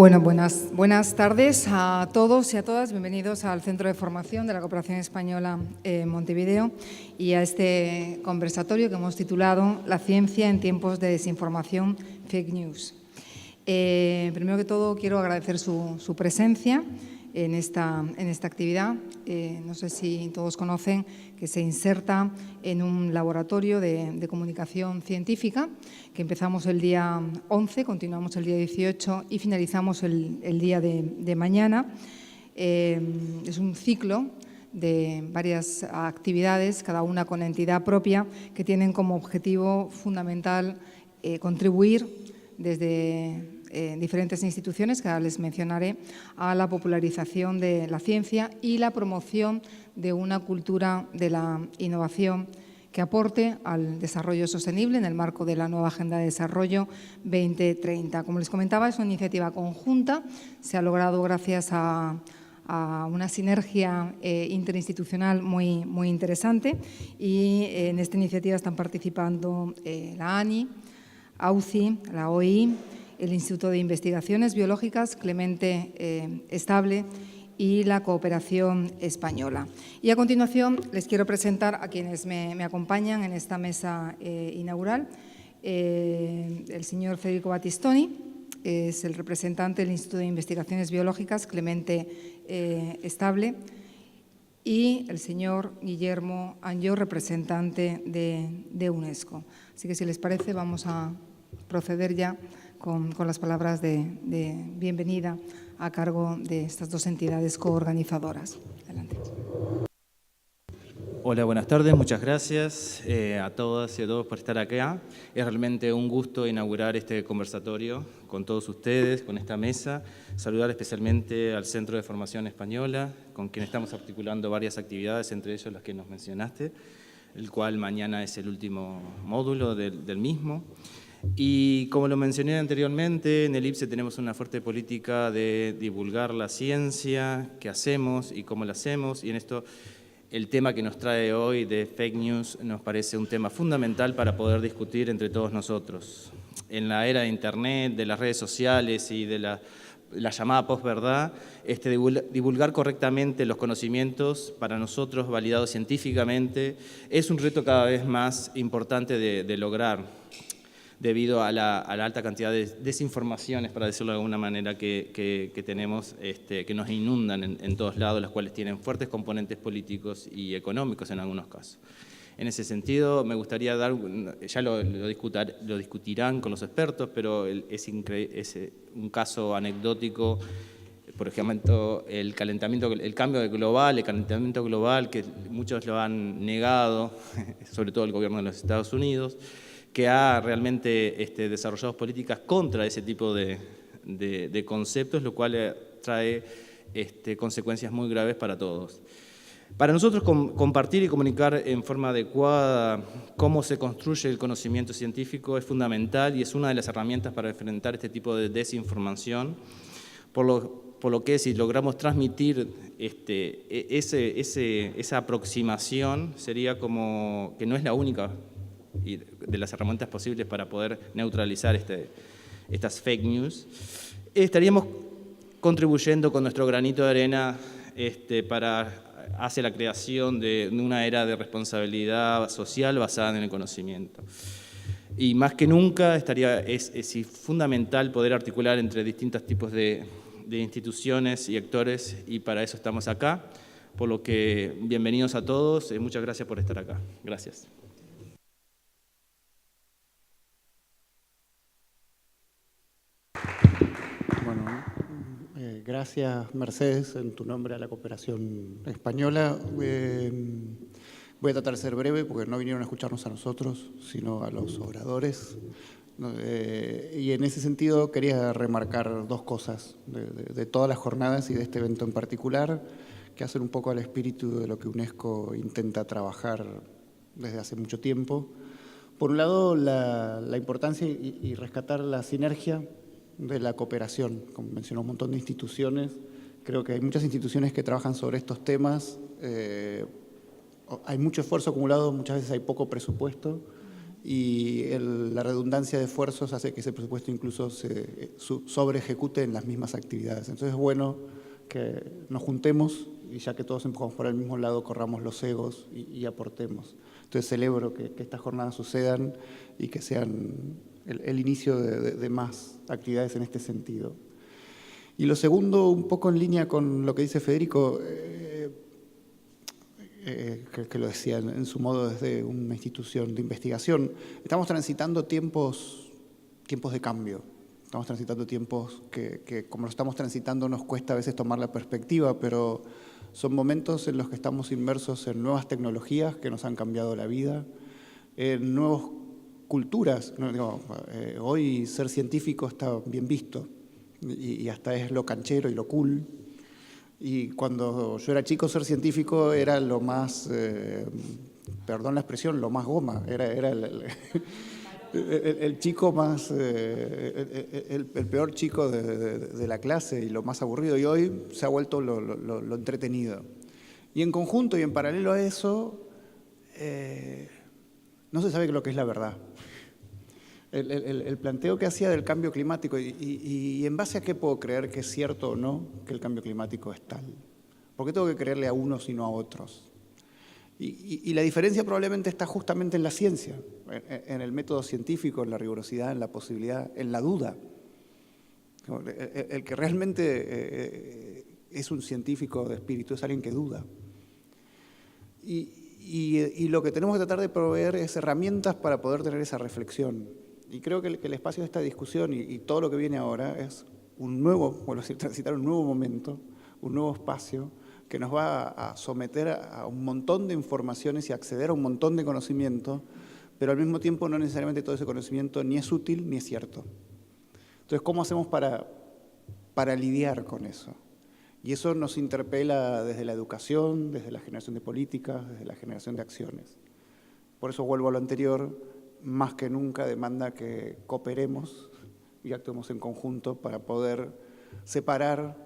Bueno, buenas tardes a todos y a todas. Bienvenidos al Centro de Formación de la Cooperación Española en Montevideo y a este conversatorio que hemos titulado La ciencia en tiempos de desinformación, fake news. Primero que todo, quiero agradecer su presencia en esta actividad. No sé si todos conocen que se inserta en un laboratorio de comunicación científica que empezamos el día 11, continuamos el día 18 y finalizamos el día de mañana. Es un ciclo de varias actividades, cada una con entidad propia, que tienen como objetivo fundamental contribuir desde diferentes instituciones, que ahora les mencionaré, a la popularización de la ciencia y la promoción de una cultura de la innovación que aporte al desarrollo sostenible en el marco de la nueva Agenda de Desarrollo 2030. Como les comentaba, es una iniciativa conjunta, se ha logrado gracias a una sinergia interinstitucional muy interesante y en esta iniciativa están participando la ANI, AUCI, la OI, el Instituto de Investigaciones Biológicas Clemente Estable y la Cooperación Española. Y a continuación les quiero presentar a quienes me acompañan en esta mesa inaugural. El señor Federico Battistoni es el representante del Instituto de Investigaciones Biológicas Clemente Estable y el señor Guillermo Anjó, representante de UNESCO. Así que si les parece vamos a proceder ya con las palabras de bienvenida a cargo de estas dos entidades coorganizadoras. Adelante. Hola, buenas tardes, muchas gracias a todas y a todos por estar acá. Es realmente un gusto inaugurar este conversatorio con todos ustedes, con esta mesa. Saludar especialmente al Centro de Formación Española, con quien estamos articulando varias actividades, entre ellas las que nos mencionaste, el cual mañana es el último módulo del mismo. Y como lo mencioné anteriormente, en el IPSE tenemos una fuerte política de divulgar la ciencia, qué hacemos y cómo la hacemos, y en esto el tema que nos trae hoy de fake news nos parece un tema fundamental para poder discutir entre todos nosotros. En la era de Internet, de las redes sociales y de la llamada posverdad, divulgar correctamente los conocimientos, para nosotros validados científicamente, es un reto cada vez más importante de lograr, debido a la alta cantidad de desinformaciones, para decirlo de alguna manera, que tenemos, que nos inundan en todos lados, las cuales tienen fuertes componentes políticos y económicos en algunos casos. En ese sentido, me gustaría dar, ya lo discutirán con los expertos, pero es un caso anecdótico, por ejemplo, el calentamiento global, que muchos lo han negado, sobre todo el gobierno de los Estados Unidos, que ha realmente desarrollado políticas contra ese tipo de conceptos, lo cual trae consecuencias muy graves para todos. Para nosotros, compartir y comunicar en forma adecuada cómo se construye el conocimiento científico es fundamental y es una de las herramientas para enfrentar este tipo de desinformación, por lo que si logramos transmitir esa aproximación, sería como que no es la única y de las herramientas posibles para poder neutralizar estas fake news, estaríamos contribuyendo con nuestro granito de arena hacia la creación de una era de responsabilidad social basada en el conocimiento. Y más que nunca es fundamental poder articular entre distintos tipos de instituciones y actores, y para eso estamos acá, por lo que bienvenidos a todos, muchas gracias por estar acá. Gracias. Gracias, Mercedes, en tu nombre a la Cooperación Española. Voy a tratar de ser breve porque no vinieron a escucharnos a nosotros, sino a los oradores. Y en ese sentido quería remarcar dos cosas de todas las jornadas y de este evento en particular, que hacen un poco al espíritu de lo que UNESCO intenta trabajar desde hace mucho tiempo. Por un lado, la importancia y rescatar la sinergia de la cooperación. Como mencionó un montón de instituciones, creo que hay muchas instituciones que trabajan sobre estos temas, hay mucho esfuerzo acumulado, muchas veces hay poco presupuesto, y la redundancia de esfuerzos hace que ese presupuesto incluso se sobre ejecute en las mismas actividades. Entonces es bueno que nos juntemos y ya que todos empujamos por el mismo lado, corramos los egos y aportemos. Entonces celebro que estas jornadas sucedan y que sean el inicio de más actividades en este sentido. Y lo segundo, un poco en línea con lo que dice Federico, que lo decía en su modo desde una institución de investigación, estamos transitando tiempos de cambio. Estamos transitando tiempos que como lo estamos transitando nos cuesta a veces tomar la perspectiva, pero son momentos en los que estamos inmersos en nuevas tecnologías que nos han cambiado la vida, en nuevas culturas. Hoy ser científico está bien visto y hasta es lo canchero y lo cool. Y cuando yo era chico, ser científico era lo más, perdón la expresión, lo más goma. Era el chico más, el peor chico de la clase y lo más aburrido. Y hoy se ha vuelto lo entretenido. Y en conjunto y en paralelo a eso, no se sabe lo que es la verdad. El planteo que hacía del cambio climático y en base a qué puedo creer que es cierto o no que el cambio climático es tal. ¿Por qué tengo que creerle a unos y no a otros? Y la diferencia probablemente está justamente en la ciencia, en el método científico, en la rigurosidad, en la posibilidad, en la duda. El que realmente es un científico de espíritu es alguien que duda. Y lo que tenemos que tratar de proveer es herramientas para poder tener esa reflexión. Y creo que el espacio de esta discusión y todo lo que viene ahora es un nuevo, vuelvo a decir, transitar un nuevo momento, un nuevo espacio que nos va a someter a un montón de informaciones y acceder a un montón de conocimiento, pero al mismo tiempo no necesariamente todo ese conocimiento ni es útil ni es cierto. Entonces, ¿cómo hacemos para lidiar con eso? Y eso nos interpela desde la educación, desde la generación de políticas, desde la generación de acciones. Por eso vuelvo a lo anterior, más que nunca demanda que cooperemos y actuemos en conjunto para poder separar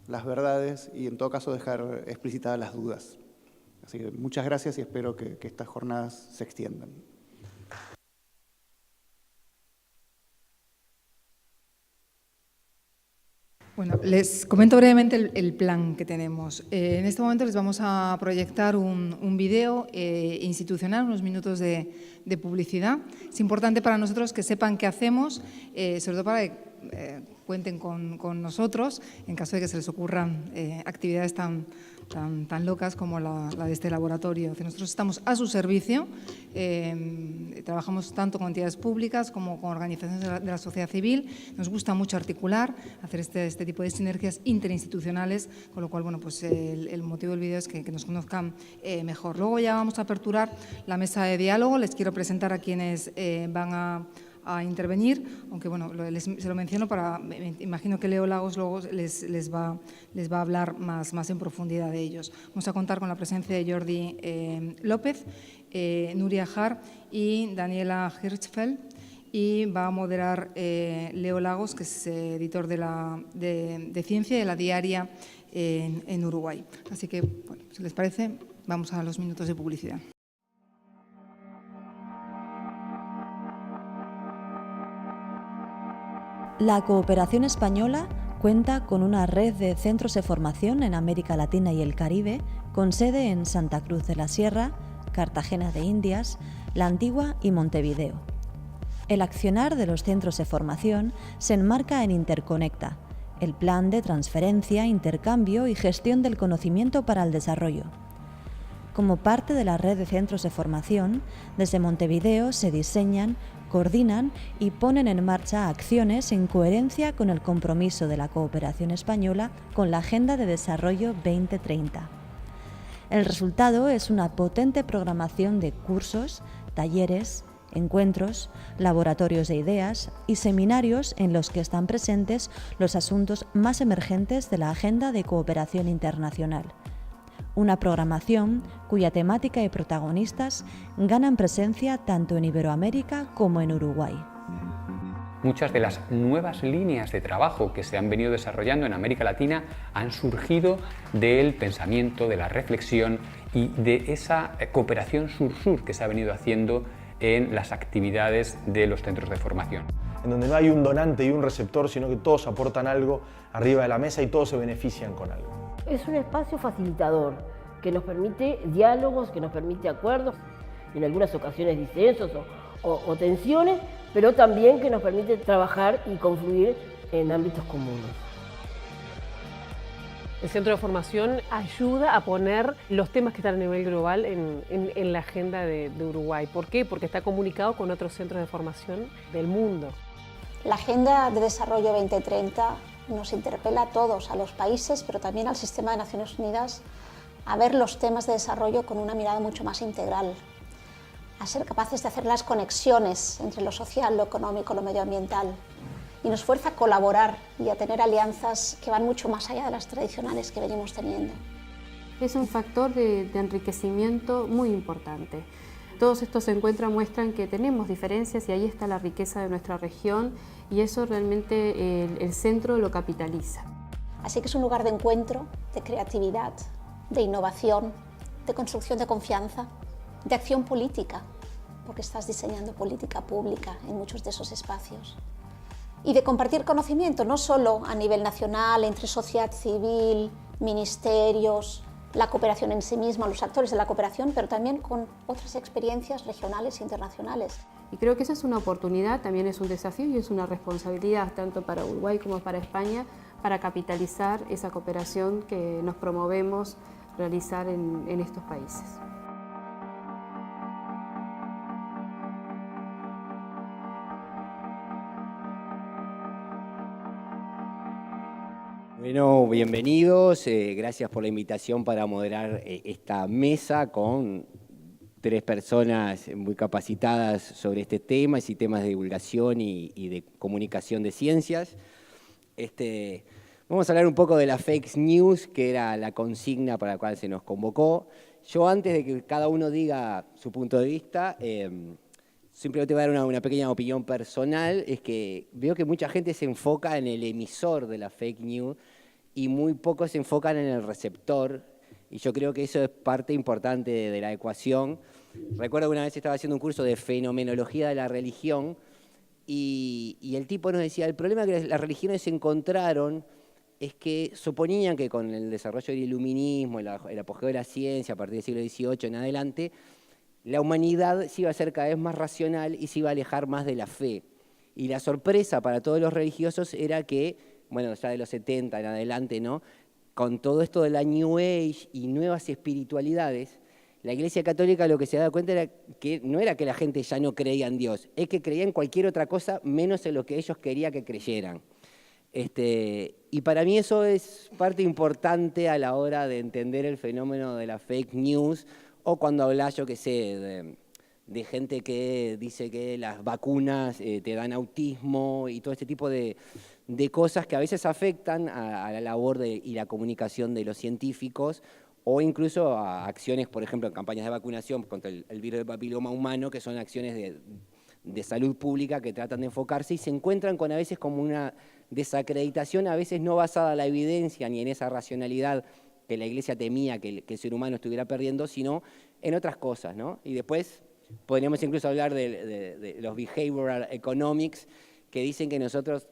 las verdades y en todo caso dejar explícitas las dudas. Así que muchas gracias y espero que estas jornadas se extiendan. Bueno, les comento brevemente el plan que tenemos. En este momento les vamos a proyectar un video institucional, unos minutos de publicidad. Es importante para nosotros que sepan qué hacemos, sobre todo para que cuenten con nosotros en caso de que se les ocurran actividades tan locas como la de este laboratorio. Nosotros estamos a su servicio, trabajamos tanto con entidades públicas como con organizaciones de la sociedad civil. Nos gusta mucho articular, hacer este tipo de sinergias interinstitucionales, con lo cual, bueno, pues el motivo del vídeo es que nos conozcan mejor. Luego ya vamos a aperturar la mesa de diálogo. Les quiero presentar a quienes van a intervenir, aunque bueno, se lo menciono para, imagino que Leo Lagos luego les va a hablar más en profundidad de ellos. Vamos a contar con la presencia de Jordi López, Nuria Har y Daniela Hirschfeld, y va a moderar Leo Lagos, que es editor de Ciencia de la Diaria en Uruguay. Así que, bueno, si les parece, vamos a los minutos de publicidad. La cooperación española cuenta con una red de centros de formación en América Latina y el Caribe, con sede en Santa Cruz de la Sierra, Cartagena de Indias, La Antigua y Montevideo. El accionar de los centros de formación se enmarca en Interconecta, el plan de transferencia, intercambio y gestión del conocimiento para el desarrollo. Como parte de la red de centros de formación, desde Montevideo se diseñan, coordinan y ponen en marcha acciones en coherencia con el compromiso de la cooperación española con la Agenda de Desarrollo 2030. El resultado es una potente programación de cursos, talleres, encuentros, laboratorios de ideas y seminarios en los que están presentes los asuntos más emergentes de la Agenda de Cooperación Internacional. Una programación cuya temática y protagonistas ganan presencia tanto en Iberoamérica como en Uruguay. Muchas de las nuevas líneas de trabajo que se han venido desarrollando en América Latina han surgido del pensamiento, de la reflexión y de esa cooperación sur-sur que se ha venido haciendo en las actividades de los centros de formación. En donde no hay un donante y un receptor, sino que todos aportan algo arriba de la mesa y todos se benefician con algo. Es un espacio facilitador que nos permite diálogos, que nos permite acuerdos, en algunas ocasiones disensos o tensiones, pero también que nos permite trabajar y confluir en ámbitos comunes. El centro de formación ayuda a poner los temas que están a nivel global en la agenda de Uruguay. ¿Por qué? Porque está comunicado con otros centros de formación del mundo. La Agenda de Desarrollo 2030 nos interpela a todos, a los países, pero también al sistema de Naciones Unidas, a ver los temas de desarrollo con una mirada mucho más integral, a ser capaces de hacer las conexiones entre lo social, lo económico, lo medioambiental. Y nos fuerza a colaborar y a tener alianzas que van mucho más allá de las tradicionales que venimos teniendo. Es un factor de enriquecimiento muy importante. Todos estos encuentros muestran que tenemos diferencias y ahí está la riqueza de nuestra región y eso realmente el centro lo capitaliza. Así que es un lugar de encuentro, de creatividad, de innovación, de construcción de confianza, de acción política, porque estás diseñando política pública en muchos de esos espacios. Y de compartir conocimiento, no solo a nivel nacional, entre sociedad civil, ministerios, la cooperación en sí misma, los actores de la cooperación, pero también con otras experiencias regionales e internacionales. Y creo que esa es una oportunidad, también es un desafío y es una responsabilidad tanto para Uruguay como para España para capitalizar esa cooperación que nos promovemos realizar en estos países. Bueno, bienvenidos, gracias por la invitación para moderar esta mesa con 3 personas muy capacitadas sobre este tema y temas de divulgación y de comunicación de ciencias. Vamos a hablar un poco de la fake news, que era la consigna para la cual se nos convocó. Yo, antes de que cada uno diga su punto de vista, simplemente voy a dar una pequeña opinión personal, es que veo que mucha gente se enfoca en el emisor de la fake news y muy pocos se enfocan en el receptor, y yo creo que eso es parte importante de la ecuación. Recuerdo que una vez estaba haciendo un curso de fenomenología de la religión y el tipo nos decía, el problema que las religiones encontraron es que suponían que con el desarrollo del iluminismo, el apogeo de la ciencia a partir del siglo XVIII en adelante, la humanidad se iba a ser cada vez más racional y se iba a alejar más de la fe. Y la sorpresa para todos los religiosos era que, bueno, ya de los 70 en adelante, ¿no?, con todo esto de la New Age y nuevas espiritualidades, la Iglesia Católica lo que se daba cuenta era que no era que la gente ya no creía en Dios, es que creía en cualquier otra cosa menos en lo que ellos querían que creyeran. Y para mí eso es parte importante a la hora de entender el fenómeno de la fake news, o cuando hablas, yo qué sé, de gente que dice que las vacunas te dan autismo y todo este tipo de cosas que a veces afectan a la labor y la comunicación de los científicos, o incluso a acciones, por ejemplo, en campañas de vacunación contra el virus del papiloma humano, que son acciones de salud pública que tratan de enfocarse y se encuentran con a veces como una desacreditación, a veces no basada en la evidencia ni en esa racionalidad que la Iglesia temía que el ser humano estuviera perdiendo, sino en otras cosas, ¿no? Y después podríamos incluso hablar de los behavioral economics, que dicen que nosotros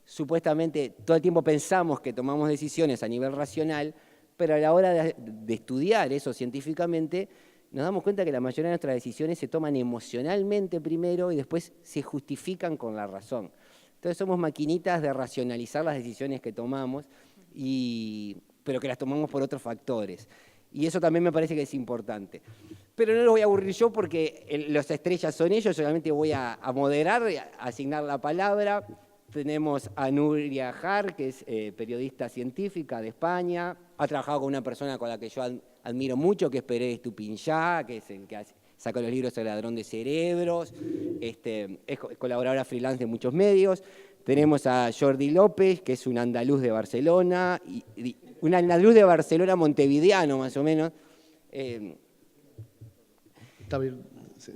supuestamente todo el tiempo pensamos que tomamos decisiones a nivel racional, pero a la hora de estudiar eso científicamente, nos damos cuenta que la mayoría de nuestras decisiones se toman emocionalmente primero y después se justifican con la razón. Entonces somos maquinitas de racionalizar las decisiones que tomamos, pero que las tomamos por otros factores. Y eso también me parece que es importante. Pero no los voy a aburrir yo porque las estrellas son ellos, solamente voy a moderar, a asignar la palabra. Tenemos a Nuria Har, que es periodista científica de España, ha trabajado con una persona con la que yo admiro mucho, que es Pérez Tupinyá, que es el que sacó los libros El ladrón de cerebros, es colaboradora freelance de muchos medios. Tenemos a Jordi López, que es un andaluz de Barcelona, un andaluz de Barcelona montevideano más o menos. Está bien. Sí.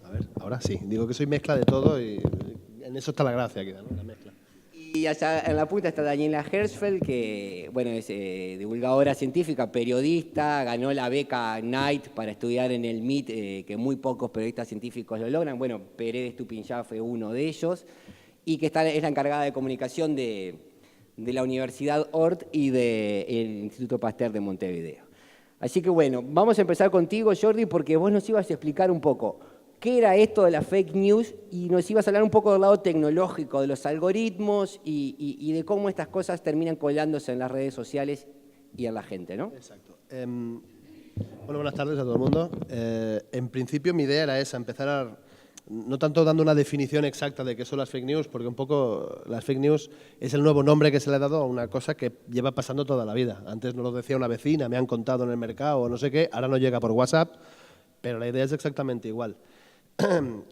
A ver, ahora sí, digo que soy mezcla de todo y en eso está la gracia, queda, ¿no? La mezcla. Y allá en la punta está Daniela Hirschfeld, que bueno, es divulgadora científica, periodista, ganó la beca Knight para estudiar en el MIT, que muy pocos periodistas científicos lo logran. Bueno, Pérez Estupiñán fue uno de ellos, y que es la encargada de comunicación de la Universidad Ort y del Instituto Pasteur de Montevideo. Así que bueno, vamos a empezar contigo, Jordi, porque vos nos ibas a explicar un poco qué era esto de la fake news y nos ibas a hablar un poco del lado tecnológico, de los algoritmos y de cómo estas cosas terminan colándose en las redes sociales y en la gente, ¿no? Exacto. Bueno, buenas tardes a todo el mundo. En principio mi idea era esa, empezar no tanto dando una definición exacta de qué son las fake news, porque un poco las fake news es el nuevo nombre que se le ha dado a una cosa que lleva pasando toda la vida. Antes nos lo decía una vecina, me han contado en el mercado o no sé qué, ahora no llega por WhatsApp, pero la idea es exactamente igual.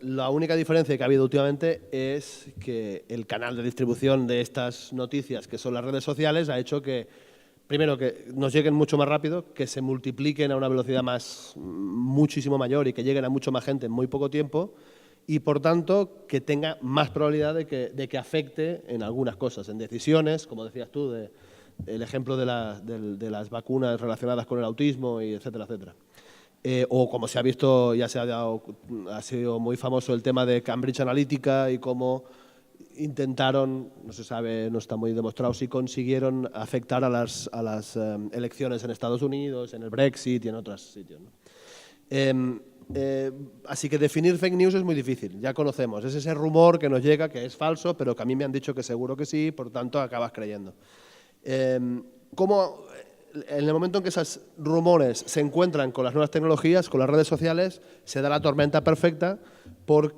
La única diferencia que ha habido últimamente es que el canal de distribución de estas noticias, que son las redes sociales, ha hecho que, primero, que nos lleguen mucho más rápido, que se multipliquen a una velocidad muchísimo mayor y que lleguen a mucho más gente en muy poco tiempo y, por tanto, que tenga más probabilidad de que afecte en algunas cosas, en decisiones, como decías tú, el ejemplo de las vacunas relacionadas con el autismo, y etcétera, etcétera. O como se ha visto, ya ha sido muy famoso el tema de Cambridge Analytica y cómo intentaron, no se sabe, no está muy demostrado, si consiguieron afectar a las elecciones en Estados Unidos, en el Brexit y en otros sitios, ¿no? Así que definir fake news es muy difícil, ya conocemos, es ese rumor que nos llega que es falso, pero que a mí me han dicho que seguro que sí, por tanto acabas creyendo. ¿Cómo...? En el momento en que esos rumores se encuentran con las nuevas tecnologías, con las redes sociales, se da la tormenta perfecta por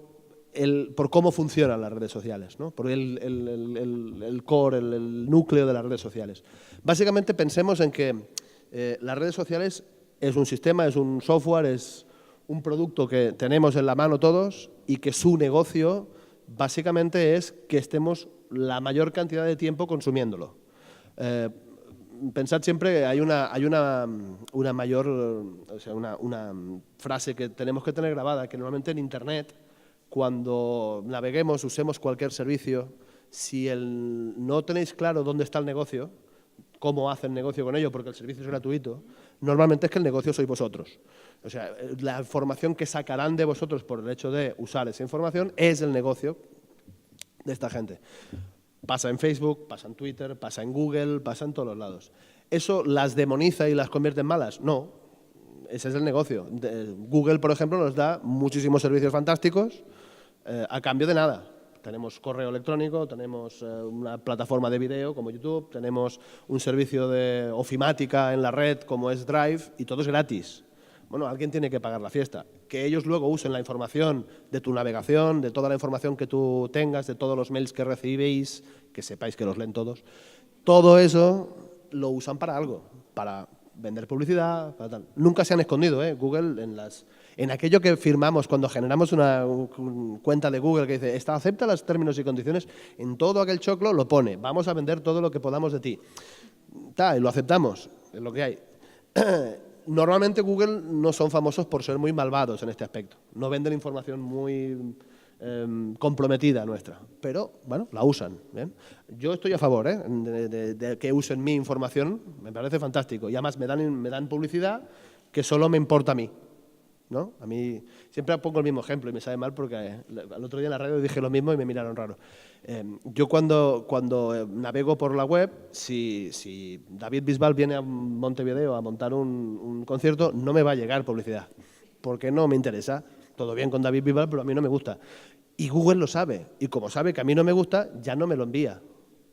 cómo funcionan las redes sociales, ¿no? Por el core, el núcleo de las redes sociales. Básicamente pensemos en que las redes sociales es un sistema, es un software, es un producto que tenemos en la mano todos y que su negocio básicamente es que estemos la mayor cantidad de tiempo consumiéndolo. Pensad siempre que hay una mayor, o sea, una frase que tenemos que tener grabada, que normalmente en Internet, cuando naveguemos, usemos cualquier servicio, si no tenéis claro dónde está el negocio, cómo hacen negocio con ello, porque el servicio es gratuito, normalmente es que el negocio sois vosotros. O sea, la información que sacarán de vosotros por el hecho de usar esa información es el negocio de esta gente. Pasa en Facebook, pasa en Twitter, pasa en Google, pasa en todos los lados. ¿Eso las demoniza y las convierte en malas? No, ese es el negocio. Google, por ejemplo, nos da muchísimos servicios fantásticos a cambio de nada. Tenemos correo electrónico, tenemos una plataforma de video como YouTube, tenemos un servicio de ofimática en la red como es Drive y todo es gratis. Bueno, alguien tiene que pagar la fiesta. Que ellos luego usen la información de tu navegación, de toda la información que tú tengas, de todos los mails que recibéis, que sepáis que los leen todos, todo eso lo usan para algo, para vender publicidad, para tal. Nunca se han escondido, Google, en aquello que firmamos cuando generamos una cuenta de Google que dice, acepta los términos y condiciones, en todo aquel choclo lo pone, vamos a vender todo lo que podamos de ti. Y lo aceptamos, es lo que hay. Normalmente Google no son famosos por ser muy malvados en este aspecto. No venden información muy comprometida nuestra, pero bueno, la usan. ¿Bien? Yo estoy a favor de que usen mi información, me parece fantástico. Y además me dan publicidad que solo me importa a mí, ¿no? A mí siempre pongo el mismo ejemplo y me sabe mal porque el otro día en la radio dije lo mismo y me miraron raro. Yo cuando navego por la web, si David Bisbal viene a Montevideo a montar un concierto, no me va a llegar publicidad, porque no me interesa. Todo bien con David Bisbal, pero a mí no me gusta. Y Google lo sabe, y como sabe que a mí no me gusta, ya no me lo envía,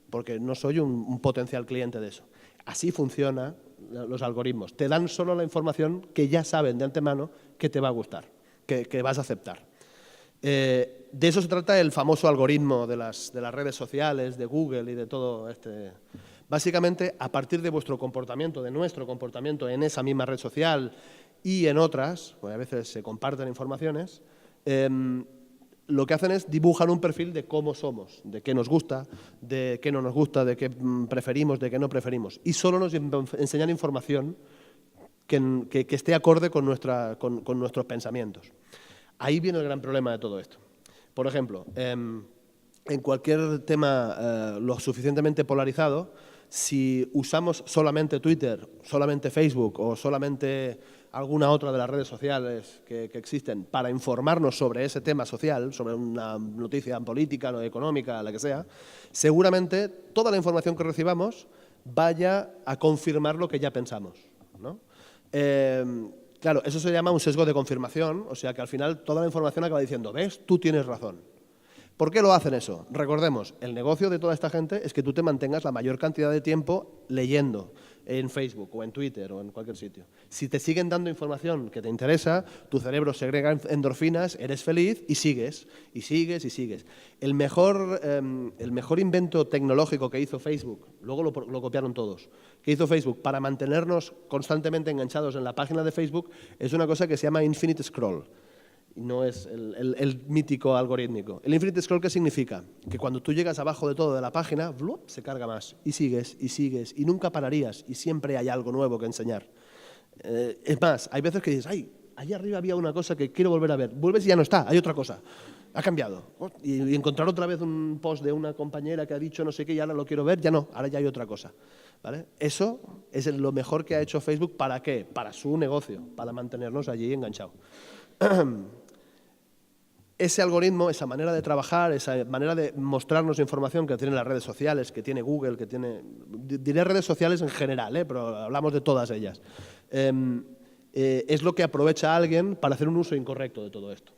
porque no soy un potencial cliente de eso. Así funcionan los algoritmos. Te dan solo la información que ya saben de antemano que te va a gustar, que vas a aceptar. De eso se trata el famoso algoritmo de las redes sociales, de Google y de todo este. Básicamente, a partir de vuestro comportamiento, de nuestro comportamiento en esa misma red social y en otras, pues a veces se comparten informaciones, lo que hacen es dibujar un perfil de cómo somos, de qué nos gusta, de qué no nos gusta, de qué preferimos, de qué no preferimos. Y solo nos enseñan información que esté acorde con nuestros pensamientos. Ahí viene el gran problema de todo esto. Por ejemplo, en cualquier tema lo suficientemente polarizado, si usamos solamente Twitter, solamente Facebook o solamente alguna otra de las redes sociales que existen para informarnos sobre ese tema social, sobre una noticia política, no económica, la que sea, seguramente toda la información que recibamos vaya a confirmar lo que ya pensamos, ¿no? Claro, eso se llama un sesgo de confirmación, o sea que al final toda la información acaba diciendo, ¿ves? Tú tienes razón. ¿Por qué lo hacen eso? Recordemos, el negocio de toda esta gente es que tú te mantengas la mayor cantidad de tiempo leyendo en Facebook o en Twitter o en cualquier sitio. Si te siguen dando información que te interesa, tu cerebro segrega endorfinas, eres feliz y sigues, y sigues, y sigues. El mejor invento tecnológico que hizo Facebook, luego lo copiaron todos, que hizo Facebook para mantenernos constantemente enganchados en la página de Facebook, es una cosa que se llama Infinite Scroll. No es el mítico algorítmico. ¿El Infinite Scroll qué significa? Que cuando tú llegas abajo de todo de la página, ¡blup!, se carga más, y sigues, y nunca pararías, y siempre hay algo nuevo que enseñar. Es más, hay veces que dices, ¡ay! Allá arriba había una cosa que quiero volver a ver. Vuelves y ya no está, hay otra cosa. Ha cambiado. Y encontrar otra vez un post de una compañera que ha dicho no sé qué y ahora lo quiero ver, ya no, ahora ya hay otra cosa. ¿Vale? Eso es lo mejor que ha hecho Facebook. ¿Para qué? Para su negocio, para mantenernos allí enganchados. Ese algoritmo, esa manera de trabajar, esa manera de mostrarnos información que tienen las redes sociales, que tiene Google, que tiene... Diré redes sociales en general, pero hablamos de todas ellas. Es lo que aprovecha a alguien para hacer un uso incorrecto de todo esto.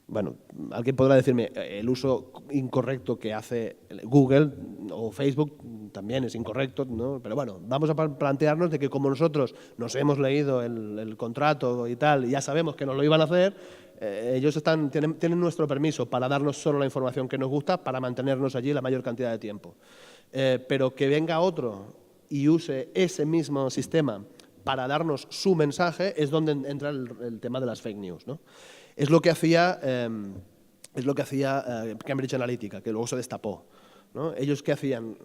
Bueno, alguien podrá decirme, el uso incorrecto que hace Google o Facebook también es incorrecto, ¿no? Pero bueno, vamos a plantearnos de que como nosotros nos hemos leído el contrato y tal, y ya sabemos que nos lo iban a hacer, ellos tienen nuestro permiso para darnos solo la información que nos gusta, para mantenernos allí la mayor cantidad de tiempo. Pero que venga otro y use ese mismo sistema para darnos su mensaje es donde entra el tema de las fake news, ¿no? Es lo que hacía Cambridge Analytica, que luego se destapó, ¿no? Ellos qué hacían,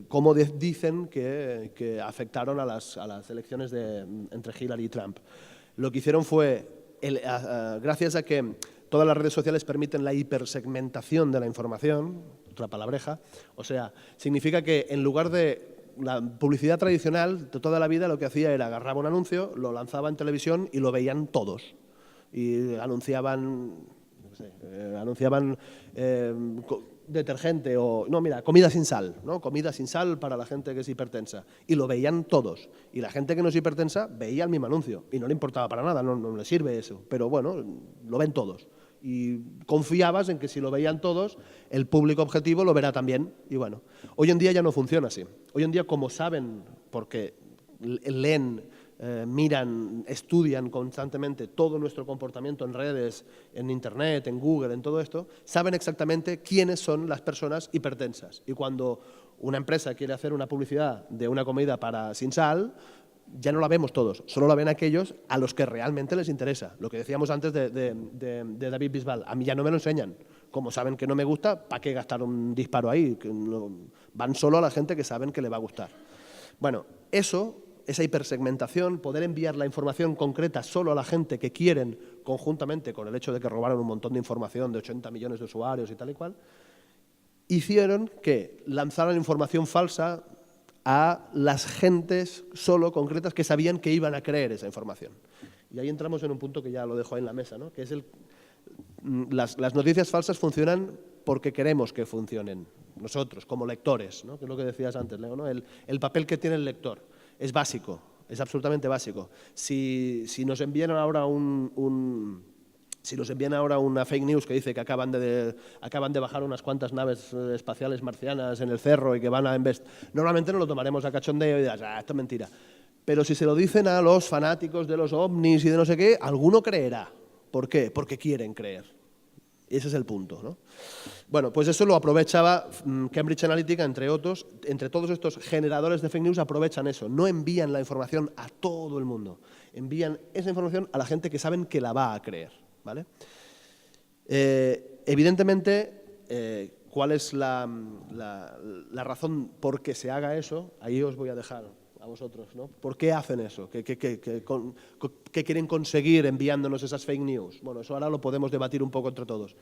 cómo dicen que afectaron a las elecciones entre Hillary y Trump. Lo que hicieron fue, gracias a que todas las redes sociales permiten la hipersegmentación de la información, otra palabreja, o sea, significa que en lugar de la publicidad tradicional de toda la vida, lo que hacía era agarraba un anuncio, lo lanzaba en televisión y lo veían todos. Y anunciaban detergente o, no, mira, comida sin sal, ¿no? Comida sin sal para la gente que es hipertensa. Y lo veían todos. Y la gente que no es hipertensa veía el mismo anuncio y no le importaba para nada, no le sirve eso. Pero bueno, lo ven todos. Y confiabas en que si lo veían todos, el público objetivo lo verá también. Y bueno, hoy en día ya no funciona así. Hoy en día, como saben, porque leen, miran, estudian constantemente todo nuestro comportamiento en redes, en Internet, en Google, en todo esto, saben exactamente quiénes son las personas hipertensas. Y cuando una empresa quiere hacer una publicidad de una comida sin sal, ya no la vemos todos, solo la ven aquellos a los que realmente les interesa. Lo que decíamos antes de David Bisbal, a mí ya no me lo enseñan. Como saben que no me gusta, ¿para qué gastar un disparo ahí? Que van solo a la gente que saben que le va a gustar. Bueno, esa hipersegmentación, poder enviar la información concreta solo a la gente que quieren, conjuntamente con el hecho de que robaron un montón de información de 80 millones de usuarios y tal y cual, hicieron que lanzaran información falsa a las gentes solo concretas que sabían que iban a creer esa información. Y ahí entramos en un punto que ya lo dejo ahí en la mesa, ¿no? Que es las noticias falsas funcionan porque queremos que funcionen, nosotros, como lectores, ¿no? Que es lo que decías antes, Leo, ¿no? El papel que tiene el lector es básico, es absolutamente básico. Si nos envían ahora una fake news que dice que acaban de bajar unas cuantas naves espaciales marcianas en el cerro y que van a normalmente no lo tomaremos a cachondeo y dirás, esto es mentira. Pero si se lo dicen a los fanáticos de los ovnis y de no sé qué, alguno creerá. ¿Por qué? Porque quieren creer. Ese es el punto, ¿no? Bueno, pues eso lo aprovechaba Cambridge Analytica, entre otros. Entre todos estos generadores de fake news aprovechan eso. No envían la información a todo el mundo. Envían esa información a la gente que saben que la va a creer, ¿vale? Evidentemente, ¿cuál es la razón por qué se haga eso? Ahí os voy a dejar a vosotros, ¿no? ¿Por qué hacen eso? ¿Qué quieren conseguir enviándonos esas fake news? Bueno, eso ahora lo podemos debatir un poco entre todos.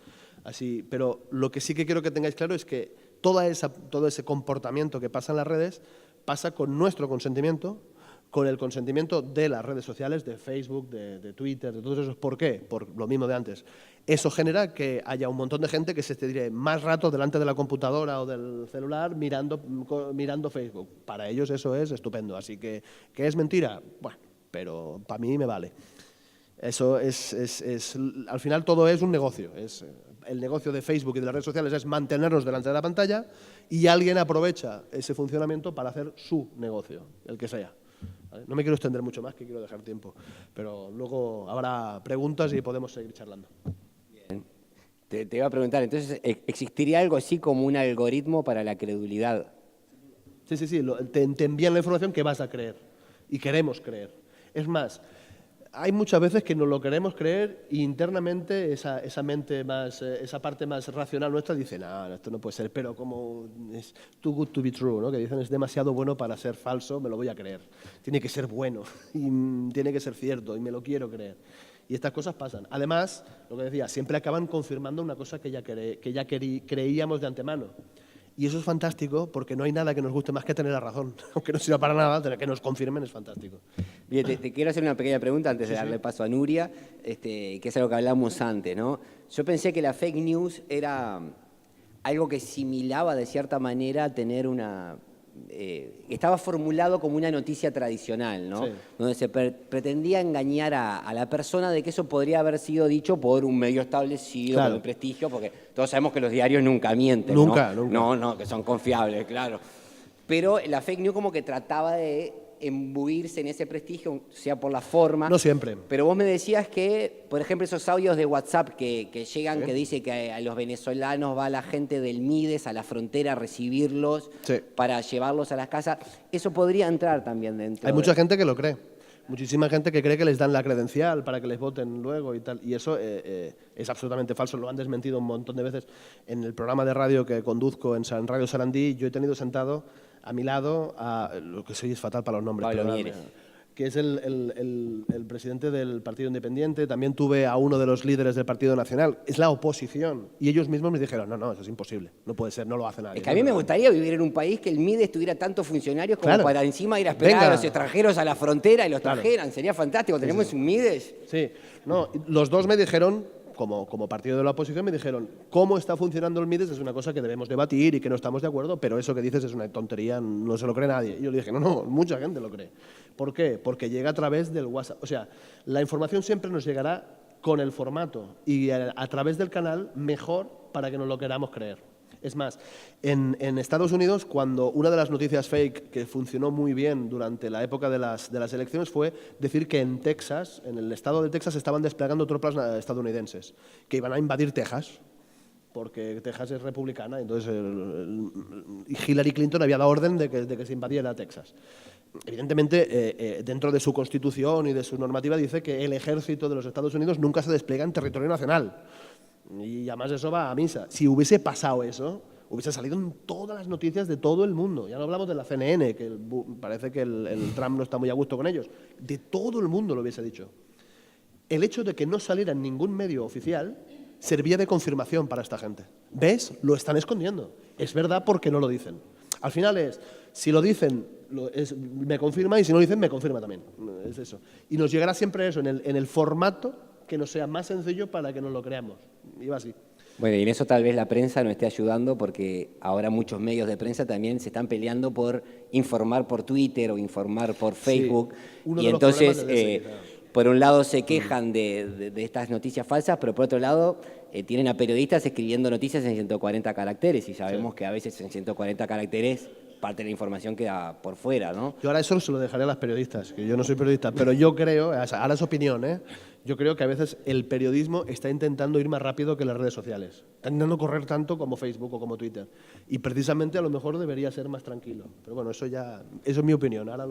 Así, pero lo que sí que quiero que tengáis claro es que todo ese comportamiento que pasa en las redes pasa con nuestro consentimiento, con el consentimiento de las redes sociales, de Facebook, de Twitter, de todos esos. ¿Por qué? Por lo mismo de antes. Eso genera que haya un montón de gente que se esté más rato delante de la computadora o del celular mirando Facebook. Para ellos eso es estupendo. Así que es mentira, bueno, pero para mí me vale. Eso al final todo es un negocio. El negocio de Facebook y de las redes sociales es mantenernos delante de la pantalla y alguien aprovecha ese funcionamiento para hacer su negocio, el que sea. No me quiero extender mucho más, que quiero dejar tiempo, pero luego habrá preguntas y podemos seguir charlando. Bien. Te iba a preguntar, entonces, ¿existiría algo así como un algoritmo para la credulidad? Sí, te envían la información que vas a creer y queremos creer. Es más, hay muchas veces que nos lo queremos creer y internamente esa mente más, esa parte más racional nuestra dice, no, esto no puede ser, pero como es too good to be true, ¿no? Que dicen es demasiado bueno para ser falso, me lo voy a creer. Tiene que ser bueno y tiene que ser cierto y me lo quiero creer. Y estas cosas pasan. Además, lo que decía, siempre acaban confirmando una cosa que ya creíamos de antemano. Y eso es fantástico porque no hay nada que nos guste más que tener la razón. Aunque no sirva para nada, tener que nos confirmen es fantástico. Bien, te quiero hacer una pequeña pregunta antes de darle paso a Nuria, que es algo que hablamos antes, ¿no? Yo pensé que la fake news era algo que similaba de cierta manera a tener una... estaba formulado como una noticia tradicional, ¿no? Sí. Donde se pretendía engañar a la persona de que eso podría haber sido dicho por un medio establecido, claro, con prestigio, porque todos sabemos que los diarios nunca mienten, nunca. No, que son confiables, claro. Pero la fake news como que trataba de embuirse en ese prestigio, sea por la forma. No siempre. Pero vos me decías que, por ejemplo, esos audios de WhatsApp que llegan, sí, que dice que a los venezolanos va la gente del Mides a la frontera a recibirlos, sí, para llevarlos a las casas, eso podría entrar también dentro. Hay mucha gente que lo cree. Muchísima gente que cree que les dan la credencial para que les voten luego y tal. Y eso es absolutamente falso. Lo han desmentido un montón de veces. En el programa de radio que conduzco en Radio Sarandí, yo he tenido sentado a mi lado a lo que soy es fatal para los nombres, que es el presidente del Partido Independiente. También tuve a uno de los líderes del Partido Nacional. Es la oposición. Y ellos mismos me dijeron, no, eso es imposible. No puede ser, no lo hace nadie. Es que a mí me gustaría vivir en un país que el MIDES tuviera tantos funcionarios como, claro, para encima ir a esperar a los extranjeros a la frontera y los trajeran. Sería fantástico. ¿Tenemos un MIDES? Sí. No, los dos me dijeron, como partido de la oposición, me dijeron, cómo está funcionando el MIDES es una cosa que debemos debatir y que no estamos de acuerdo, pero eso que dices es una tontería, no se lo cree nadie. Y yo le dije, no, mucha gente lo cree. ¿Por qué? Porque llega a través del WhatsApp. O sea, la información siempre nos llegará con el formato y a través del canal mejor para que nos lo queramos creer. Es más, en Estados Unidos, cuando una de las noticias fake que funcionó muy bien durante la época de las elecciones fue decir que en Texas, en el estado de Texas, estaban desplegando tropas estadounidenses que iban a invadir Texas, porque Texas es republicana, entonces Hillary Clinton había dado orden de que se invadiera Texas. Evidentemente, dentro de su constitución y de su normativa dice que el ejército de los Estados Unidos nunca se despliega en territorio nacional. Y además eso va a misa. Si hubiese pasado eso, hubiese salido en todas las noticias de todo el mundo. Ya no hablamos de la CNN, que parece que el Trump no está muy a gusto con ellos. De todo el mundo lo hubiese dicho. El hecho de que no saliera en ningún medio oficial servía de confirmación para esta gente. ¿Ves? Lo están escondiendo. Es verdad porque no lo dicen. Al final si lo dicen, me confirma, y si no lo dicen, me confirma también. Es eso. Y nos llegará siempre eso, en el formato que nos sea más sencillo para que nos lo creamos. Y va así. Bueno, y en eso tal vez la prensa nos esté ayudando, porque ahora muchos medios de prensa también se están peleando por informar por Twitter o informar por Facebook. Sí, y entonces, por un lado se quejan de estas noticias falsas, pero por otro lado tienen a periodistas escribiendo noticias en 140 caracteres, y sabemos que a veces en 140 caracteres parte de la información queda por fuera, ¿no? Yo ahora eso se lo dejaré a las periodistas, que yo no soy periodista, pero yo creo, ahora es opinión, yo creo que a veces el periodismo está intentando ir más rápido que las redes sociales. Está intentando correr tanto como Facebook o como Twitter. Y precisamente a lo mejor debería ser más tranquilo. Pero bueno, eso es mi opinión. Ahora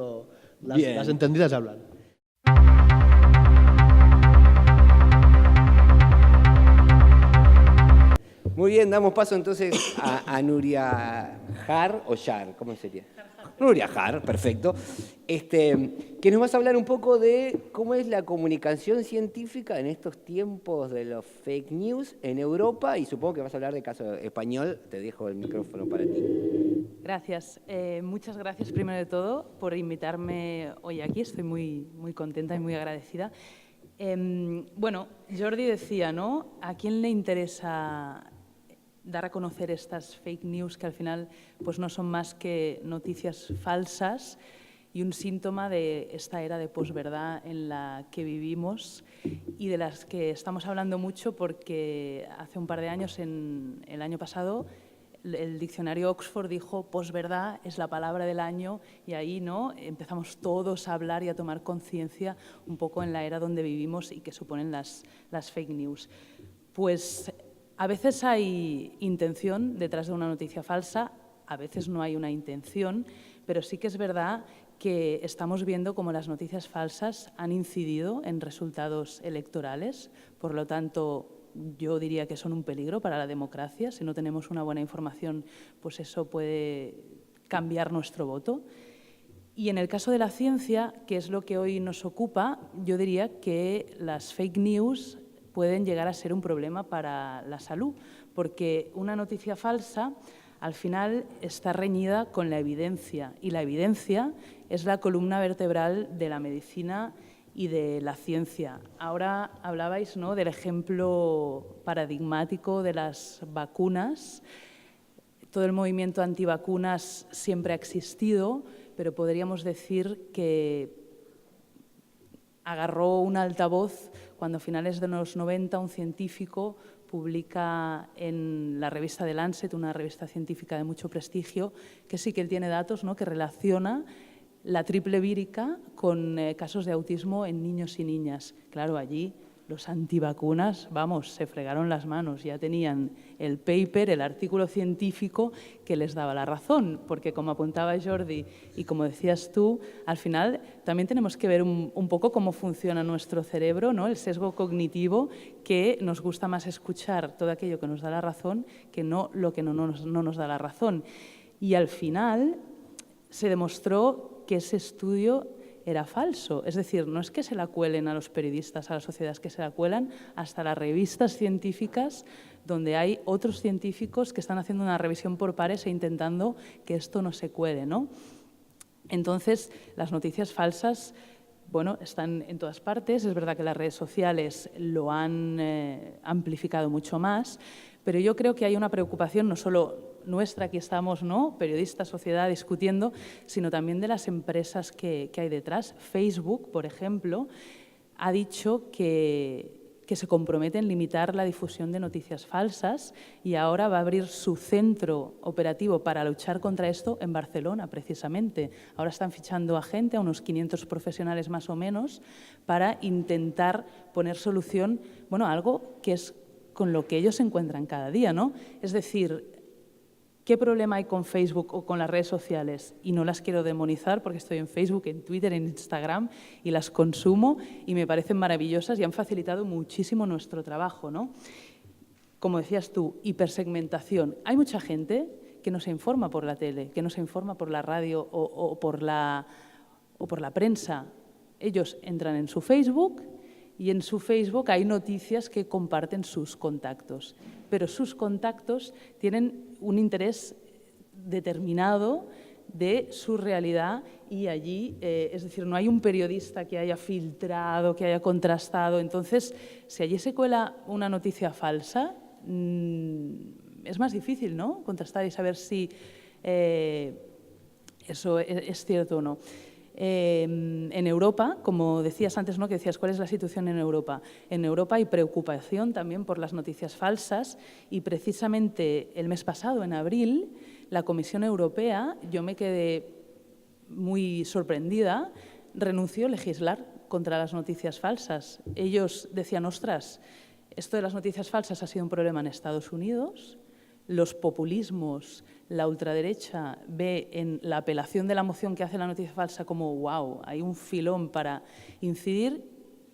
las entendidas hablan. Muy bien, damos paso entonces a Nuria Jar o Yar, ¿cómo sería? Nuria Har, perfecto. Que nos vas a hablar un poco de cómo es la comunicación científica en estos tiempos de los fake news en Europa, y supongo que vas a hablar de caso español. Te dejo el micrófono para ti. Gracias. Muchas gracias, primero de todo, por invitarme hoy aquí. Estoy muy contenta y muy agradecida. Bueno, Jordi decía, ¿no? ¿A quién le interesa dar a conocer estas fake news que al final pues no son más que noticias falsas y un síntoma de esta era de posverdad en la que vivimos y de las que estamos hablando mucho porque hace un par de años, el año pasado, el diccionario Oxford dijo posverdad es la palabra del año y ahí ¿no? empezamos todos a hablar y a tomar conciencia un poco en la era donde vivimos y que suponen las fake news. Pues a veces hay intención detrás de una noticia falsa, a veces no hay una intención, pero sí que es verdad que estamos viendo cómo las noticias falsas han incidido en resultados electorales, por lo tanto, yo diría que son un peligro para la democracia. Si no tenemos una buena información, pues eso puede cambiar nuestro voto. Y en el caso de la ciencia, que es lo que hoy nos ocupa, yo diría que las fake news pueden llegar a ser un problema para la salud, porque una noticia falsa al final está reñida con la evidencia, y la evidencia es la columna vertebral de la medicina y de la ciencia. Ahora hablabais, ¿no?, del ejemplo paradigmático de las vacunas. Todo el movimiento antivacunas siempre ha existido, pero podríamos decir que agarró un altavoz cuando a finales de los 90 un científico publica en la revista The Lancet, una revista científica de mucho prestigio, que sí que él tiene datos, ¿no?, que relaciona la triple vírica con casos de autismo en niños y niñas. Claro, allí los antivacunas, vamos, se fregaron las manos, ya tenían el paper, el artículo científico que les daba la razón, porque como apuntaba Jordi y como decías tú, al final también tenemos que ver un poco cómo funciona nuestro cerebro, ¿no?, el sesgo cognitivo, que nos gusta más escuchar todo aquello que nos da la razón que no lo que no nos da la razón. Y al final se demostró que ese estudio era falso. Es decir, no es que se la cuelen a los periodistas, a la sociedad, es que se la cuelan hasta las revistas científicas donde hay otros científicos que están haciendo una revisión por pares e intentando que esto no se cuele, ¿no? Entonces, las noticias falsas, bueno, están en todas partes. Es verdad que las redes sociales lo han amplificado mucho más, pero yo creo que hay una preocupación no solo nuestra, aquí estamos, ¿no?, periodistas, sociedad, discutiendo, sino también de las empresas que hay detrás. Facebook, por ejemplo, ha dicho que se compromete en limitar la difusión de noticias falsas y ahora va a abrir su centro operativo para luchar contra esto en Barcelona, precisamente. Ahora están fichando a gente, a unos 500 profesionales más o menos, para intentar poner solución, bueno, a algo que es con lo que ellos se encuentran cada día, ¿no? Es decir, ¿qué problema hay con Facebook o con las redes sociales? Y no las quiero demonizar porque estoy en Facebook, en Twitter, en Instagram y las consumo y me parecen maravillosas y han facilitado muchísimo nuestro trabajo, ¿no? Como decías tú, hipersegmentación. Hay mucha gente que no se informa por la tele, que no se informa por la radio o por la prensa. Ellos entran en su Facebook y en su Facebook hay noticias que comparten sus contactos, pero sus contactos tienen un interés determinado de su realidad y allí, es decir, no hay un periodista que haya filtrado, que haya contrastado. Entonces, si allí se cuela una noticia falsa, es más difícil, ¿no?, contrastar y saber si eso es cierto o no. En Europa, como decías antes, ¿no?, que decías cuál es la situación en Europa. En Europa hay preocupación también por las noticias falsas y precisamente el mes pasado, en abril, la Comisión Europea, yo me quedé muy sorprendida, renunció a legislar contra las noticias falsas. Ellos decían, ostras, esto de las noticias falsas ha sido un problema en Estados Unidos, los populismos, la ultraderecha ve en la apelación de la moción que hace la noticia falsa como wow, hay un filón para incidir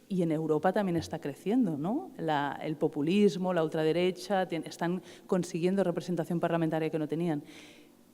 y en Europa también está creciendo, ¿no? El populismo, la ultraderecha están consiguiendo representación parlamentaria que no tenían.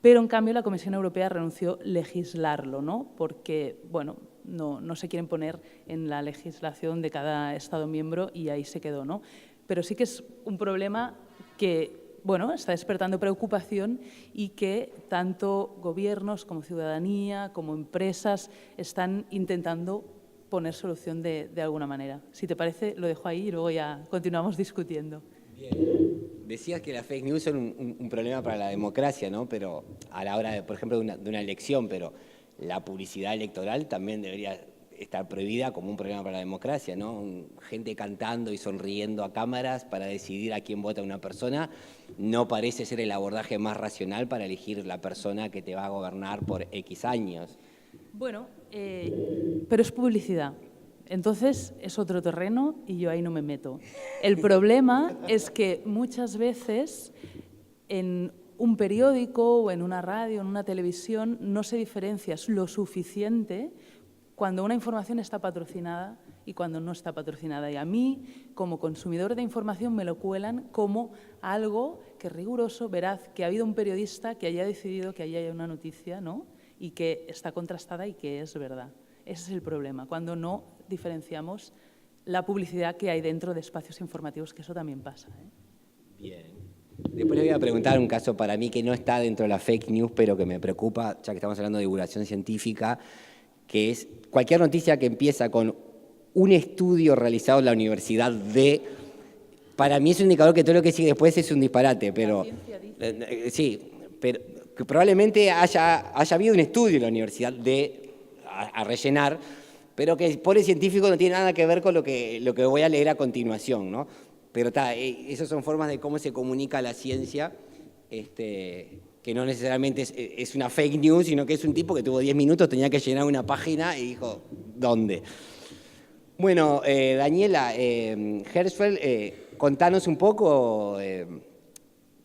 pero en cambio la Comisión Europea renunció a legislarlo, ¿no? Porque, bueno, no se quieren poner en la legislación de cada Estado miembro y ahí se quedó, ¿no? Pero sí que es un problema que, bueno, está despertando preocupación y que tanto gobiernos como ciudadanía, como empresas están intentando poner solución de alguna manera. Si te parece, lo dejo ahí y luego ya continuamos discutiendo. Bien. Decías que las fake news son un problema para la democracia, ¿no? Pero a la hora, por ejemplo, de una elección, pero la publicidad electoral también debería estar prohibida como un problema para la democracia, ¿no? Gente cantando y sonriendo a cámaras para decidir a quién vota una persona no parece ser el abordaje más racional para elegir la persona que te va a gobernar por X años. Bueno, pero es publicidad. Entonces es otro terreno y yo ahí no me meto. El problema es que muchas veces en un periódico o en una radio, en una televisión, no se diferencia lo suficiente cuando una información está patrocinada y cuando no está patrocinada. Y a mí, como consumidor de información, me lo cuelan como algo que es riguroso, veraz, que ha habido un periodista que haya decidido que haya una noticia, ¿no? Y que está contrastada y que es verdad. Ese es el problema, cuando no diferenciamos la publicidad que hay dentro de espacios informativos, que eso también pasa, ¿eh? Bien. Después le voy a preguntar un caso para mí que no está dentro de la fake news, pero que me preocupa, ya que estamos hablando de divulgación científica, que es cualquier noticia que empieza con un estudio realizado en la Universidad de... Para mí es un indicador que todo lo que sigue después es un disparate, pero... Sí, pero que probablemente haya habido un estudio en la Universidad de... a rellenar, pero que por el científico no tiene nada que ver con lo que voy a leer a continuación, ¿no? Pero esas son formas de cómo se comunica la ciencia, que no necesariamente es una fake news, sino que es un tipo que tuvo 10 minutos, tenía que llenar una página y dijo, ¿dónde? Bueno, Daniela, Hertzfeld, contanos un poco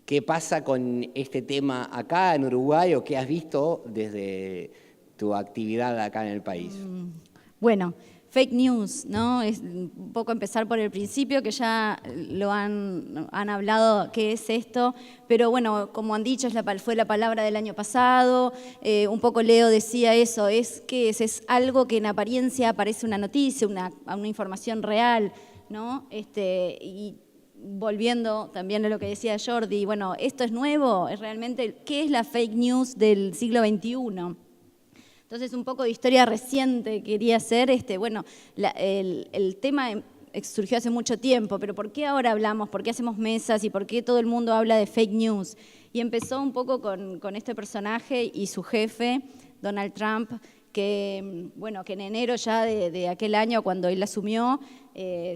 qué pasa con este tema acá en Uruguay o qué has visto desde tu actividad acá en el país. Bueno, fake news, ¿no? Es un poco empezar por el principio, que ya lo han hablado qué es esto, pero bueno, como han dicho, fue la palabra del año pasado, un poco Leo decía eso, es algo que en apariencia parece una noticia, una información real, ¿no? Y volviendo también a lo que decía Jordi, bueno, ¿esto es nuevo? ¿Es realmente qué es la fake news del siglo XXI? Entonces, un poco de historia reciente quería hacer. Bueno, el tema surgió hace mucho tiempo, pero ¿por qué ahora hablamos? ¿Por qué hacemos mesas? ¿Y por qué todo el mundo habla de fake news? Y empezó un poco con este personaje y su jefe, Donald Trump, que, bueno, que en enero ya de aquel año, cuando él asumió,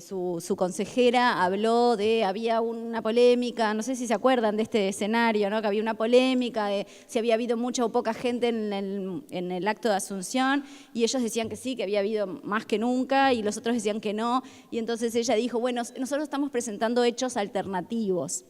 su consejera habló había una polémica, no sé si se acuerdan de este escenario, ¿no? Que había una polémica de si había habido mucha o poca gente en el acto de Asunción, y ellos decían que sí, que había habido más que nunca, y los otros decían que no, y entonces ella dijo, bueno, nosotros estamos presentando hechos alternativos,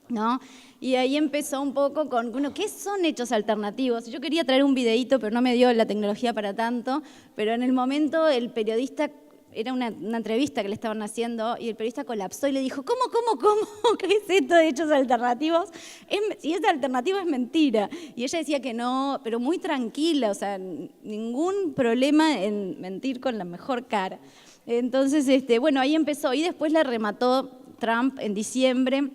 ¿no? Y ahí empezó un poco con, bueno, ¿qué son hechos alternativos? Yo quería traer un videíto, pero no me dio la tecnología para tanto, pero en el momento el periodista, era una entrevista que le estaban haciendo, y el periodista colapsó y le dijo, ¿cómo? ¿Qué es esto de hechos alternativos? Si es alternativo es mentira. Y ella decía que no, pero muy tranquila, o sea, ningún problema en mentir con la mejor cara. Entonces, bueno, ahí empezó, y después la remató Trump en diciembre,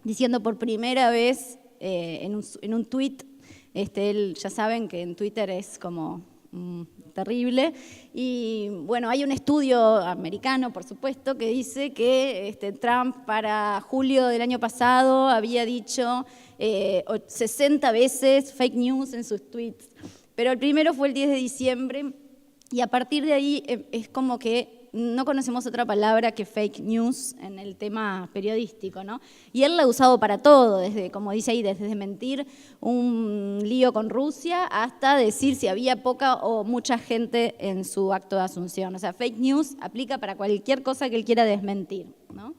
diciendo por primera vez en un tuit, él, ya saben que en Twitter es como terrible, y bueno, hay un estudio americano, por supuesto, que dice que Trump para julio del año pasado había dicho 60 veces fake news en sus tweets, pero el primero fue el 10 de diciembre, y a partir de ahí es como que no conocemos otra palabra que fake news en el tema periodístico, ¿no? Y él la ha usado para todo, desde, como dice ahí, desde mentir un lío con Rusia hasta decir si había poca o mucha gente en su acto de Asunción. O sea, fake news aplica para cualquier cosa que él quiera desmentir, ¿no?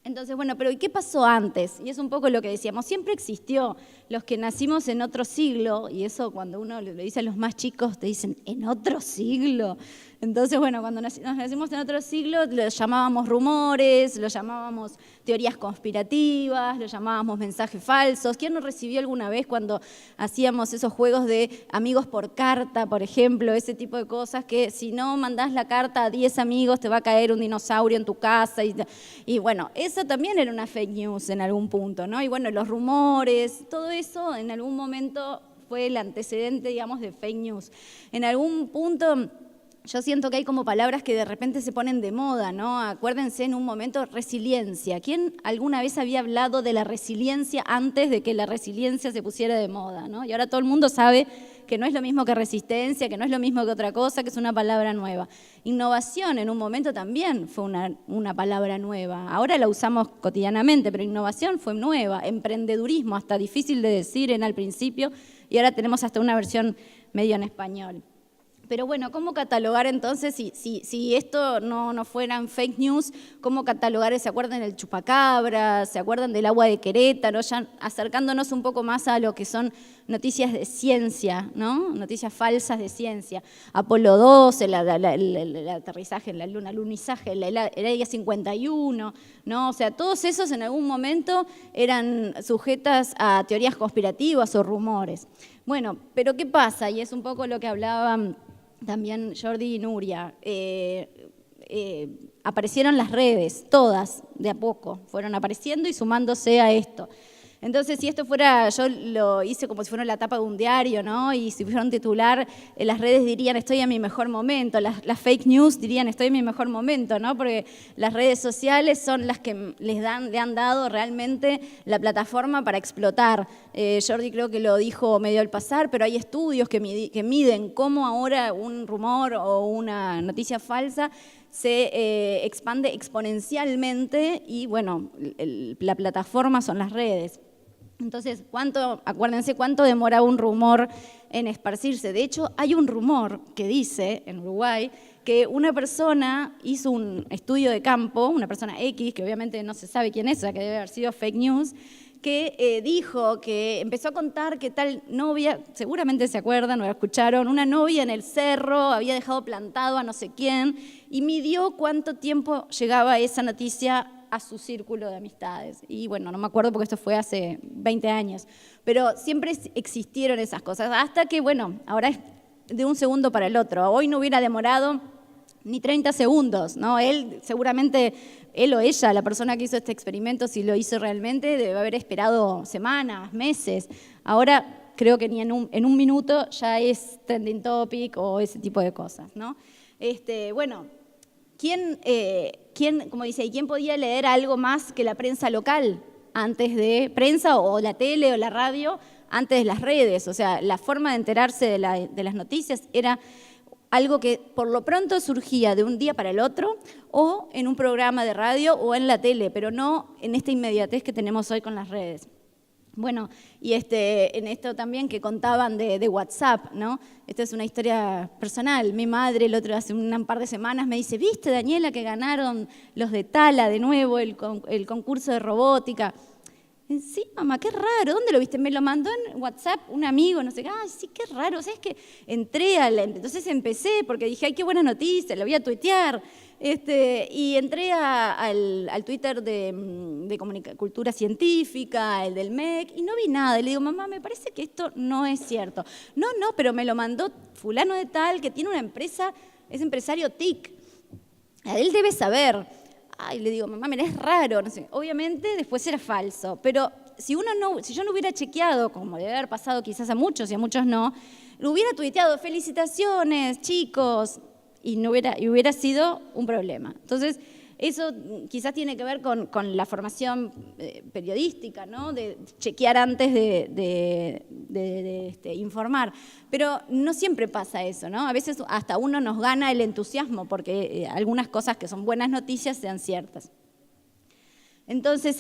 Entonces, bueno, pero ¿y qué pasó antes? Y es un poco lo que decíamos, siempre existió. Los que nacimos en otro siglo, y eso cuando uno le dice a los más chicos, te dicen, ¿en otro siglo? Entonces, bueno, cuando nos nacimos en otro siglo, los llamábamos rumores, los llamábamos teorías conspirativas, los llamábamos mensajes falsos. ¿Quién nos recibió alguna vez cuando hacíamos esos juegos de amigos por carta, por ejemplo, ese tipo de cosas que si no mandás la carta a 10 amigos te va a caer un dinosaurio en tu casa? Y bueno, eso también era una fake news en algún punto, ¿no? Y bueno, los rumores, todo eso en algún momento fue el antecedente, digamos, de fake news. En algún punto yo siento que hay como palabras que de repente se ponen de moda, ¿no? Acuérdense en un momento, resiliencia. ¿Quién alguna vez había hablado de la resiliencia antes de que la resiliencia se pusiera de moda, ¿no? Y ahora todo el mundo sabe que no es lo mismo que resistencia, que no es lo mismo que otra cosa, que es una palabra nueva. Innovación en un momento también fue una palabra nueva. Ahora la usamos cotidianamente, pero innovación fue nueva. Emprendedurismo, hasta difícil de decir al principio, y ahora tenemos hasta una versión medio en español. Pero bueno, ¿cómo catalogar entonces, si esto no fueran fake news, cómo catalogar? ¿Se acuerdan del chupacabra? ¿Se acuerdan del agua de Querétaro? Ya acercándonos un poco más a lo que son noticias de ciencia, ¿no? Noticias falsas de ciencia. Apolo 12, el aterrizaje en la Luna, el alunizaje, el Área 51, ¿no? O sea, todos esos en algún momento eran sujetas a teorías conspirativas o rumores. Bueno, pero ¿qué pasa? Y es un poco lo que hablaban también Jordi y Nuria. Aparecieron las redes, todas, de a poco, fueron apareciendo y sumándose a esto. Entonces, si esto fuera, yo lo hice como si fuera la tapa de un diario, ¿no? Y si fuera un titular, las redes dirían estoy en mi mejor momento, las fake news dirían estoy en mi mejor momento, ¿no? Porque las redes sociales son las que le han dado realmente la plataforma para explotar. Jordi creo que lo dijo medio al pasar, pero hay estudios que miden cómo ahora un rumor o una noticia falsa se expande exponencialmente y, bueno, la plataforma son las redes. Entonces, acuérdense cuánto demora un rumor en esparcirse. De hecho, hay un rumor que dice en Uruguay que una persona hizo un estudio de campo, una persona X, que obviamente no se sabe quién es, o sea que debe haber sido fake news, que dijo que empezó a contar que tal novia, seguramente se acuerdan o la escucharon, una novia en el cerro había dejado plantado a no sé quién y midió cuánto tiempo llegaba esa noticia a su círculo de amistades. Y bueno, no me acuerdo porque esto fue hace 20 años, pero siempre existieron esas cosas, hasta que, bueno, ahora es de un segundo para el otro. Hoy no hubiera demorado ni 30 segundos, ¿no? Seguramente él o ella, la persona que hizo este experimento, si lo hizo realmente, debe haber esperado semanas, meses. Ahora creo que ni en un minuto ya es trending topic o ese tipo de cosas, ¿no? Bueno, como dice, ¿quién podía leer algo más que la prensa local antes de prensa o la tele o la radio antes de las redes? O sea, la forma de enterarse de las noticias era algo que por lo pronto surgía de un día para el otro o en un programa de radio o en la tele, pero no en esta inmediatez que tenemos hoy con las redes. Bueno, y en esto también que contaban de WhatsApp, ¿no? Esta es una historia personal. Mi madre hace un par de semanas me dice, ¿viste, Daniela, que ganaron los de Tala de nuevo el concurso de robótica? Sí, mamá, qué raro, ¿dónde lo viste? Me lo mandó en WhatsApp un amigo, no sé qué, sí, qué raro, o sea, es que entonces empecé porque dije, ay, qué buena noticia, la voy a tuitear, y entré al Twitter de Cultura Científica, el del MEC, y no vi nada, y le digo, mamá, me parece que esto no es cierto. No, pero me lo mandó fulano de tal, que tiene una empresa, es empresario TIC, él debe saber. Ay, le digo, mamá, mira, es raro, no sé. Obviamente después era falso, pero si yo no hubiera chequeado, como debe haber pasado quizás a muchos y a muchos no, lo hubiera tuiteado, felicitaciones, chicos, y hubiera sido un problema. Entonces, eso quizás tiene que ver con la formación periodística, ¿no? De chequear antes de informar. Pero no siempre pasa eso, ¿no? A veces hasta uno nos gana el entusiasmo porque algunas cosas que son buenas noticias sean ciertas. Entonces,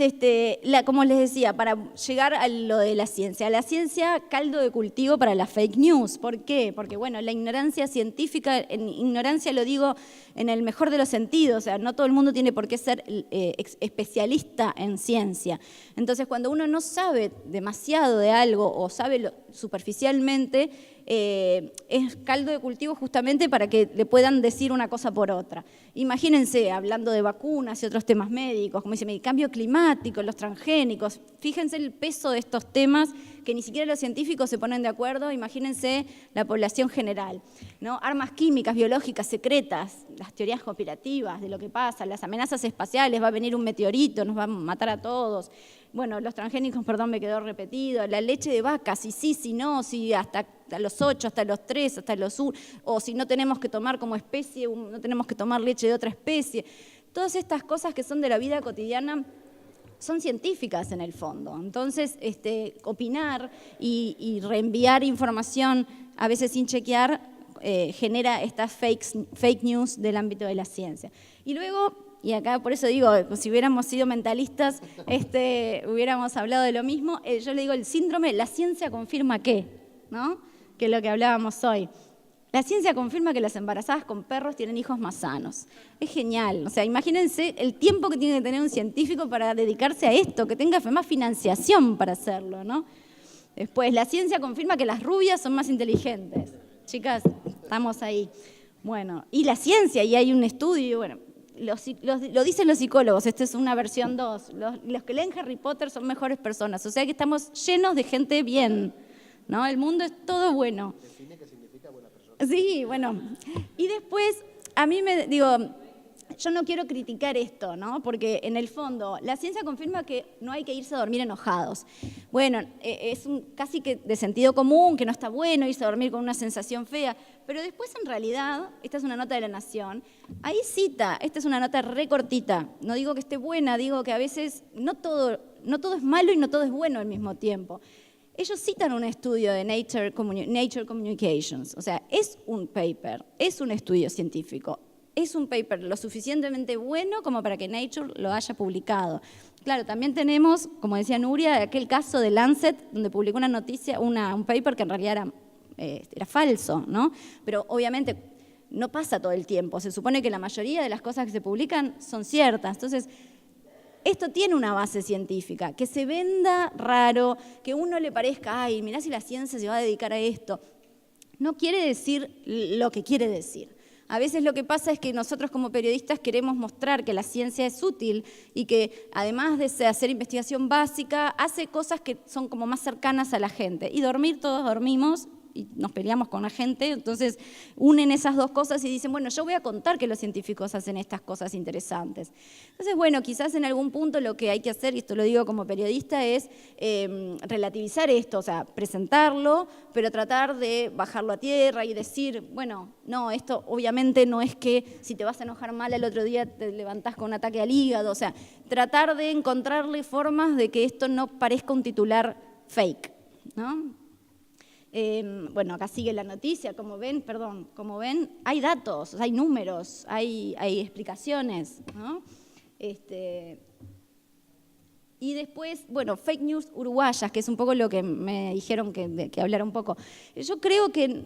como les decía, para llegar a lo de la ciencia caldo de cultivo para la fake news. ¿Por qué? Porque, bueno, la ignorancia científica, en ignorancia lo digo en el mejor de los sentidos, o sea, no todo el mundo tiene por qué ser especialista en ciencia. Entonces, cuando uno no sabe demasiado de algo o sabe superficialmente, es caldo de cultivo justamente para que le puedan decir una cosa por otra. Imagínense, hablando de vacunas y otros temas médicos, como dice, el cambio climático, los transgénicos, fíjense el peso de estos temas que ni siquiera los científicos se ponen de acuerdo, imagínense la población general, ¿no? Armas químicas, biológicas, secretas, las teorías conspirativas de lo que pasa, las amenazas espaciales, va a venir un meteorito, nos va a matar a todos. Bueno, los transgénicos, perdón, me quedó repetido, la leche de vaca, si sí, si no, si hasta los 8, hasta los 3, hasta los 1, o si no tenemos que tomar como especie, no tenemos que tomar leche de otra especie. Todas estas cosas que son de la vida cotidiana son científicas en el fondo. Entonces, opinar y reenviar información, a veces sin chequear, genera estas fake news del ámbito de la ciencia. Y luego, y acá por eso digo, si hubiéramos sido mentalistas, hubiéramos hablado de lo mismo, yo le digo el síndrome, la ciencia confirma qué, ¿no? Que es lo que hablábamos hoy. La ciencia confirma que las embarazadas con perros tienen hijos más sanos. Es genial. O sea, imagínense el tiempo que tiene que tener un científico para dedicarse a esto, que tenga más financiación para hacerlo, ¿no? Después, la ciencia confirma que las rubias son más inteligentes. Chicas, estamos ahí. Bueno, y la ciencia, y hay un estudio, bueno, lo dicen los psicólogos, esta es una versión 2. Los que leen Harry Potter son mejores personas. O sea que estamos llenos de gente bien, ¿no? El mundo es todo bueno. Sí, bueno, y después a mí yo no quiero criticar esto, ¿no? Porque en el fondo la ciencia confirma que no hay que irse a dormir enojados. Bueno, es casi que de sentido común, que no está bueno irse a dormir con una sensación fea, pero después en realidad, esta es una nota de La Nación, ahí cita, esta es una nota re cortita, no digo que esté buena, digo que a veces no todo es malo y no todo es bueno al mismo tiempo. Ellos citan un estudio de Nature Communications, o sea, es un paper, es un estudio científico, es un paper lo suficientemente bueno como para que Nature lo haya publicado. Claro, también tenemos, como decía Nuria, aquel caso de Lancet, donde publicó una noticia, un paper que en realidad era falso, ¿no? Pero obviamente no pasa todo el tiempo, se supone que la mayoría de las cosas que se publican son ciertas, entonces esto tiene una base científica, que se venda raro, que a uno le parezca, ay, mirá si la ciencia se va a dedicar a esto. No quiere decir lo que quiere decir. A veces lo que pasa es que nosotros como periodistas queremos mostrar que la ciencia es útil y que además de hacer investigación básica, hace cosas que son como más cercanas a la gente. Y dormir, todos dormimos y nos peleamos con la gente, entonces unen esas dos cosas y dicen, bueno, yo voy a contar que los científicos hacen estas cosas interesantes. Entonces, bueno, quizás en algún punto lo que hay que hacer, y esto lo digo como periodista, es relativizar esto, o sea, presentarlo, pero tratar de bajarlo a tierra y decir, bueno, no, esto obviamente no es que si te vas a enojar mal el otro día te levantás con un ataque al hígado, o sea, tratar de encontrarle formas de que esto no parezca un titular fake, ¿no? Bueno, acá sigue la noticia, como ven, hay datos, hay números, hay explicaciones, ¿no? Y después, bueno, fake news uruguayas, que es un poco lo que me dijeron que hablara un poco. Yo creo que,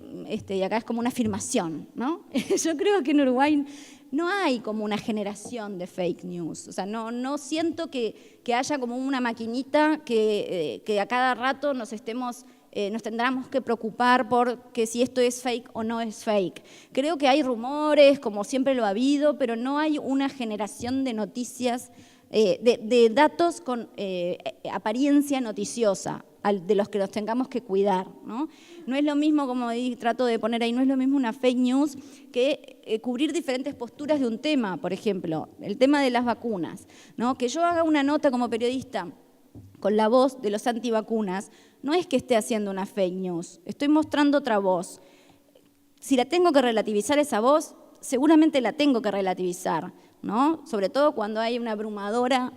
y acá es como una afirmación, ¿no? Yo creo que en Uruguay no hay como una generación de fake news, o sea, no siento que haya como una maquinita que a cada rato nos tendremos que preocupar por que si esto es fake o no es fake. Creo que hay rumores, como siempre lo ha habido, pero no hay una generación de noticias, de datos con apariencia noticiosa, de los que los tengamos que cuidar, ¿no? No es lo mismo, como trato de poner ahí, no es lo mismo una fake news que cubrir diferentes posturas de un tema, por ejemplo, el tema de las vacunas, ¿no? Que yo haga una nota como periodista con la voz de los antivacunas, no es que esté haciendo una fake news, estoy mostrando otra voz. Si la tengo que relativizar esa voz, seguramente la tengo que relativizar, ¿no? Sobre todo cuando hay una abrumadora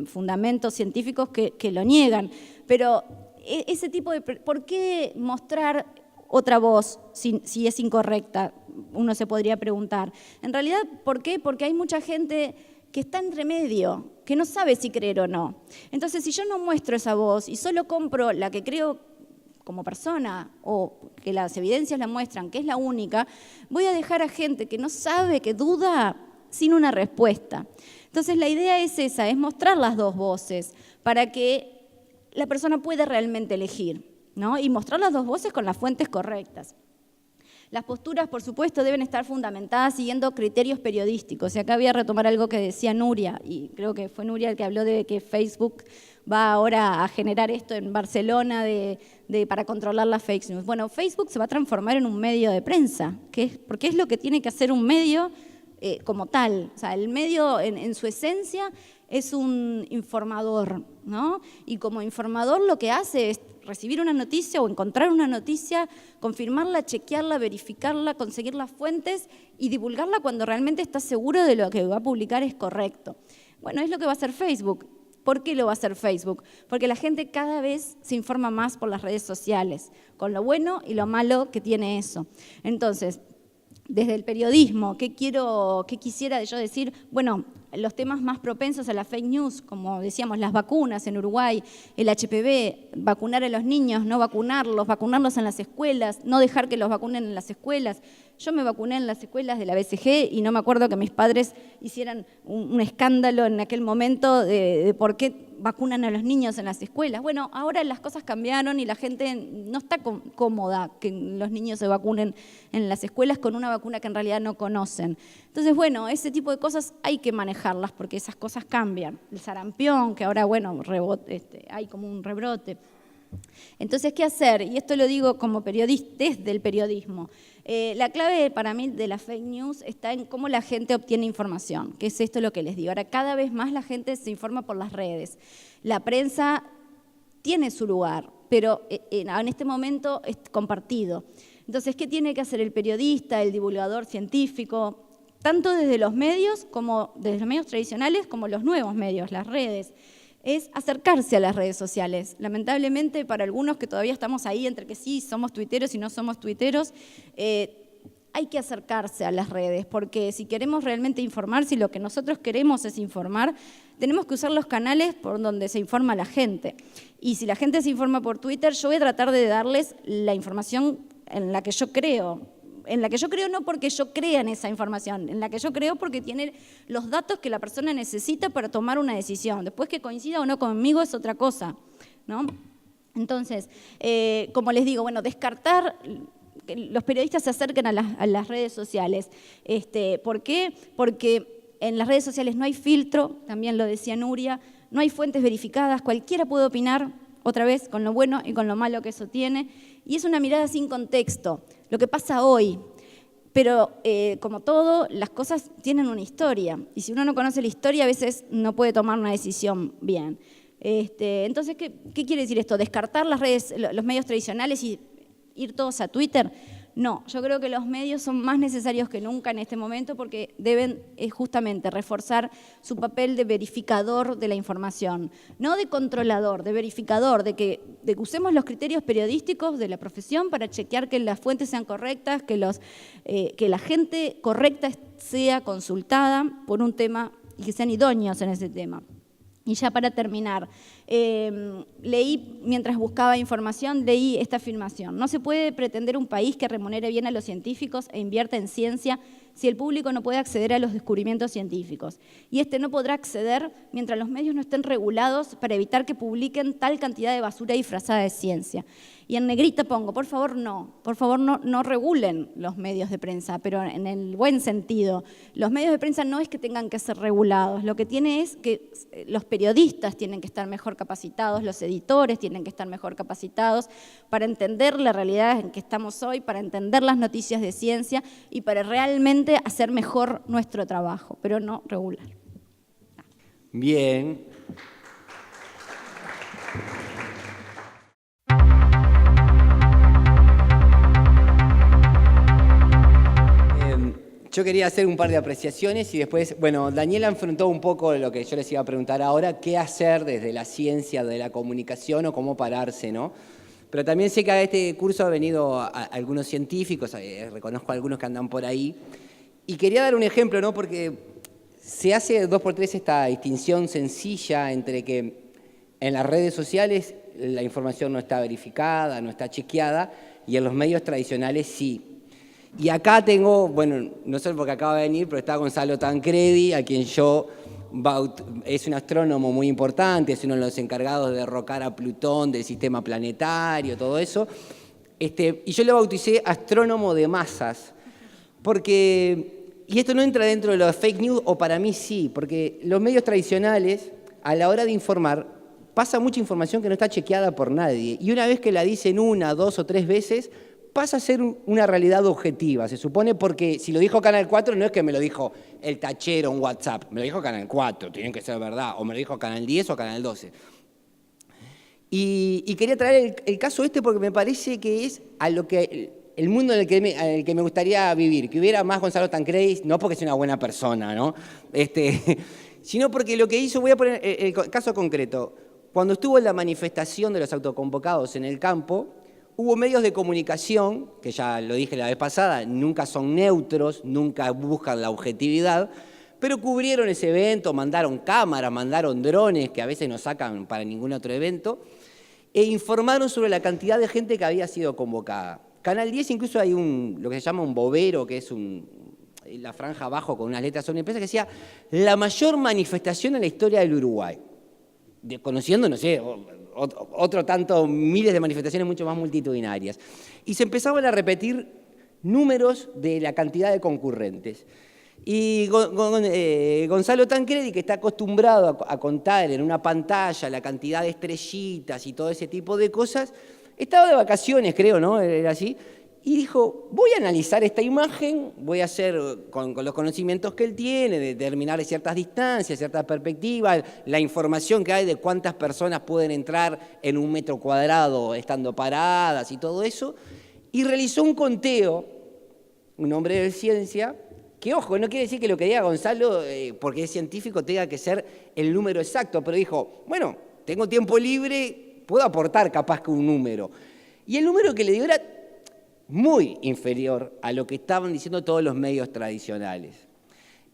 fundamentos científicos que lo niegan. Pero ese tipo de... ¿Por qué mostrar otra voz si es incorrecta? Uno se podría preguntar. En realidad, ¿por qué? Porque hay mucha gente que está entre medio, que no sabe si creer o no. Entonces, si yo no muestro esa voz y solo compro la que creo como persona o que las evidencias la muestran, que es la única, voy a dejar a gente que no sabe, que duda, sin una respuesta. Entonces, la idea es esa, es mostrar las dos voces para que la persona pueda realmente elegir. ¿no? Y mostrar las dos voces con las fuentes correctas. Las posturas, por supuesto, deben estar fundamentadas siguiendo criterios periodísticos. Y acá voy a retomar algo que decía Nuria, y creo que fue Nuria el que habló de que Facebook va ahora a generar esto en Barcelona para controlar las fake news. Bueno, Facebook se va a transformar en un medio de prensa, porque es lo que tiene que hacer un medio como tal. O sea, el medio en su esencia es un informador, ¿no? Y como informador lo que hace es recibir una noticia o encontrar una noticia, confirmarla, chequearla, verificarla, conseguir las fuentes y divulgarla cuando realmente está seguro de lo que va a publicar es correcto. Bueno, es lo que va a hacer Facebook. ¿Por qué lo va a hacer Facebook? Porque la gente cada vez se informa más por las redes sociales, con lo bueno y lo malo que tiene eso. Entonces, desde el periodismo, ¿qué quisiera yo decir? Bueno, los temas más propensos a la fake news, como decíamos, las vacunas en Uruguay, el HPV, vacunar a los niños, no vacunarlos en las escuelas, no dejar que los vacunen en las escuelas. Yo me vacuné en las escuelas de la BCG y no me acuerdo que mis padres hicieran un escándalo en aquel momento de por qué vacunan a los niños en las escuelas. Bueno, ahora las cosas cambiaron y la gente no está cómoda que los niños se vacunen en las escuelas con una vacuna que en realidad no conocen. Entonces, bueno, ese tipo de cosas hay que manejarlas porque esas cosas cambian. El sarampión, que ahora, bueno, hay como un rebrote. Entonces, ¿qué hacer? Y esto lo digo como periodista, desde el periodismo. La clave para mí de la fake news está en cómo la gente obtiene información, que es esto lo que les digo. Ahora, cada vez más la gente se informa por las redes. La prensa tiene su lugar, pero en este momento es compartido. Entonces, ¿qué tiene que hacer el periodista, el divulgador científico? Tanto desde los medios, como desde los medios tradicionales, como los nuevos medios, las redes. Es acercarse a las redes sociales. Lamentablemente, para algunos que todavía estamos ahí entre que sí somos tuiteros y no somos tuiteros, hay que acercarse a las redes, porque si queremos realmente informar, si lo que nosotros queremos es informar, tenemos que usar los canales por donde se informa la gente. Y si la gente se informa por Twitter, yo voy a tratar de darles la información en la que yo creo. En la que yo creo no porque yo crea en esa información, en la que yo creo porque tiene los datos que la persona necesita para tomar una decisión. Después que coincida o no conmigo es otra cosa, ¿no? Entonces, como les digo, bueno, descartar que los periodistas se acerquen a las redes sociales. ¿Por qué? Porque en las redes sociales no hay filtro, también lo decía Nuria, no hay fuentes verificadas, cualquiera puede opinar, otra vez, con lo bueno y con lo malo que eso tiene, y es una mirada sin contexto, lo que pasa hoy. Pero como todo, las cosas tienen una historia, y si uno no conoce la historia, a veces no puede tomar una decisión bien. Entonces, ¿qué quiere decir esto? ¿Descartar las redes, los medios tradicionales y ir todos a Twitter? No, yo creo que los medios son más necesarios que nunca en este momento porque deben justamente reforzar su papel de verificador de la información, no de controlador, de verificador, de que usemos los criterios periodísticos de la profesión para chequear que las fuentes sean correctas, que la gente correcta sea consultada por un tema y que sean idóneos en ese tema. Y ya para terminar, leí, mientras buscaba información, leí esta afirmación. No se puede pretender un país que remunere bien a los científicos e invierta en ciencia si el público no puede acceder a los descubrimientos científicos. Y no podrá acceder mientras los medios no estén regulados para evitar que publiquen tal cantidad de basura disfrazada de ciencia. Y en negrita pongo, por favor no regulen los medios de prensa, pero en el buen sentido. Los medios de prensa no es que tengan que ser regulados, lo que tiene es que los periodistas tienen que estar mejor capacitados, los editores tienen que estar mejor capacitados para entender la realidad en que estamos hoy, para entender las noticias de ciencia y para realmente hacer mejor nuestro trabajo, pero no regular. Bien. Yo quería hacer un par de apreciaciones y después, bueno, Daniela enfrentó un poco lo que yo les iba a preguntar ahora, qué hacer desde la ciencia, de la comunicación o cómo pararse, ¿no? Pero también sé que a este curso han venido algunos científicos, reconozco a algunos que andan por ahí, y quería dar un ejemplo, ¿no? Porque se hace 2x3 esta distinción sencilla entre que en las redes sociales la información no está verificada, no está chequeada, y en los medios tradicionales sí. Y acá tengo, bueno, no solo porque acaba de venir, pero está Gonzalo Tancredi, a quien yo es un astrónomo muy importante, es uno de los encargados de derrocar a Plutón del sistema planetario, todo eso. Y yo lo bauticé astrónomo de masas, porque, y esto no entra dentro de los fake news, o para mí sí, porque los medios tradicionales, a la hora de informar, pasa mucha información que no está chequeada por nadie, y una vez que la dicen 1, 2 o 3 veces, pasa a ser una realidad objetiva, se supone, porque si lo dijo Canal 4 no es que me lo dijo el tachero en WhatsApp, me lo dijo Canal 4, tiene que ser verdad, o me lo dijo Canal 10 o Canal 12. Y quería traer el caso porque me parece que es a lo que el mundo en el que me gustaría vivir, que hubiera más Gonzalo Tancredi, no porque sea una buena persona, ¿no? Sino porque lo que hizo, voy a poner el caso concreto, cuando estuvo en la manifestación de los autoconvocados en el campo, hubo medios de comunicación, que ya lo dije la vez pasada, nunca son neutros, nunca buscan la objetividad, pero cubrieron ese evento, mandaron cámaras, mandaron drones, que a veces no sacan para ningún otro evento, e informaron sobre la cantidad de gente que había sido convocada. Canal 10 incluso hay lo que se llama un bobero, que es la franja abajo con unas letras sobre una empresa, que decía la mayor manifestación en la historia del Uruguay. Conociendo, no sé, otro tanto, miles de manifestaciones mucho más multitudinarias. Y se empezaban a repetir números de la cantidad de concurrentes. Y Gonzalo Tancredi, que está acostumbrado a contar en una pantalla la cantidad de estrellitas y todo ese tipo de cosas, estaba de vacaciones, creo, ¿no? Era así. Y dijo, voy a analizar esta imagen, voy a hacer, con los conocimientos que él tiene, determinar ciertas distancias, ciertas perspectivas, la información que hay de cuántas personas pueden entrar en 1 metro cuadrado estando paradas y todo eso, y realizó un conteo, un hombre de ciencia, que ojo, no quiere decir que lo que diga Gonzalo, porque es científico, tenga que ser el número exacto, pero dijo, bueno, tengo tiempo libre, puedo aportar capaz que un número. Y el número que le dio era muy inferior a lo que estaban diciendo todos los medios tradicionales.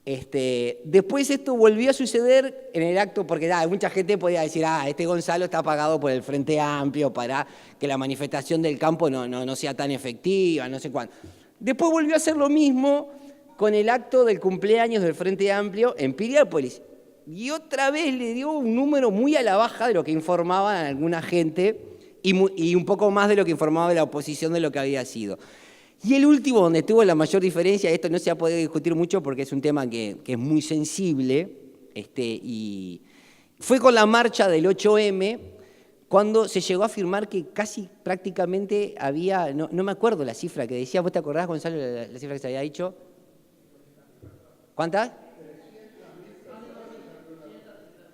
Después esto volvió a suceder en el acto, porque mucha gente podía decir, este Gonzalo está pagado por el Frente Amplio para que la manifestación del campo no sea tan efectiva, no sé cuánto. Después volvió a hacer lo mismo con el acto del cumpleaños del Frente Amplio en Piriápolis. Y otra vez le dio un número muy a la baja de lo que informaba alguna gente, y un poco más de lo que informaba la oposición de lo que había sido. Y el último, donde tuvo la mayor diferencia, esto no se ha podido discutir mucho porque es un tema que es muy sensible, y fue con la marcha del 8M, cuando se llegó a afirmar que casi prácticamente había, no me acuerdo la cifra que decía, ¿vos te acordás, Gonzalo, la cifra que se había dicho? ¿Cuántas?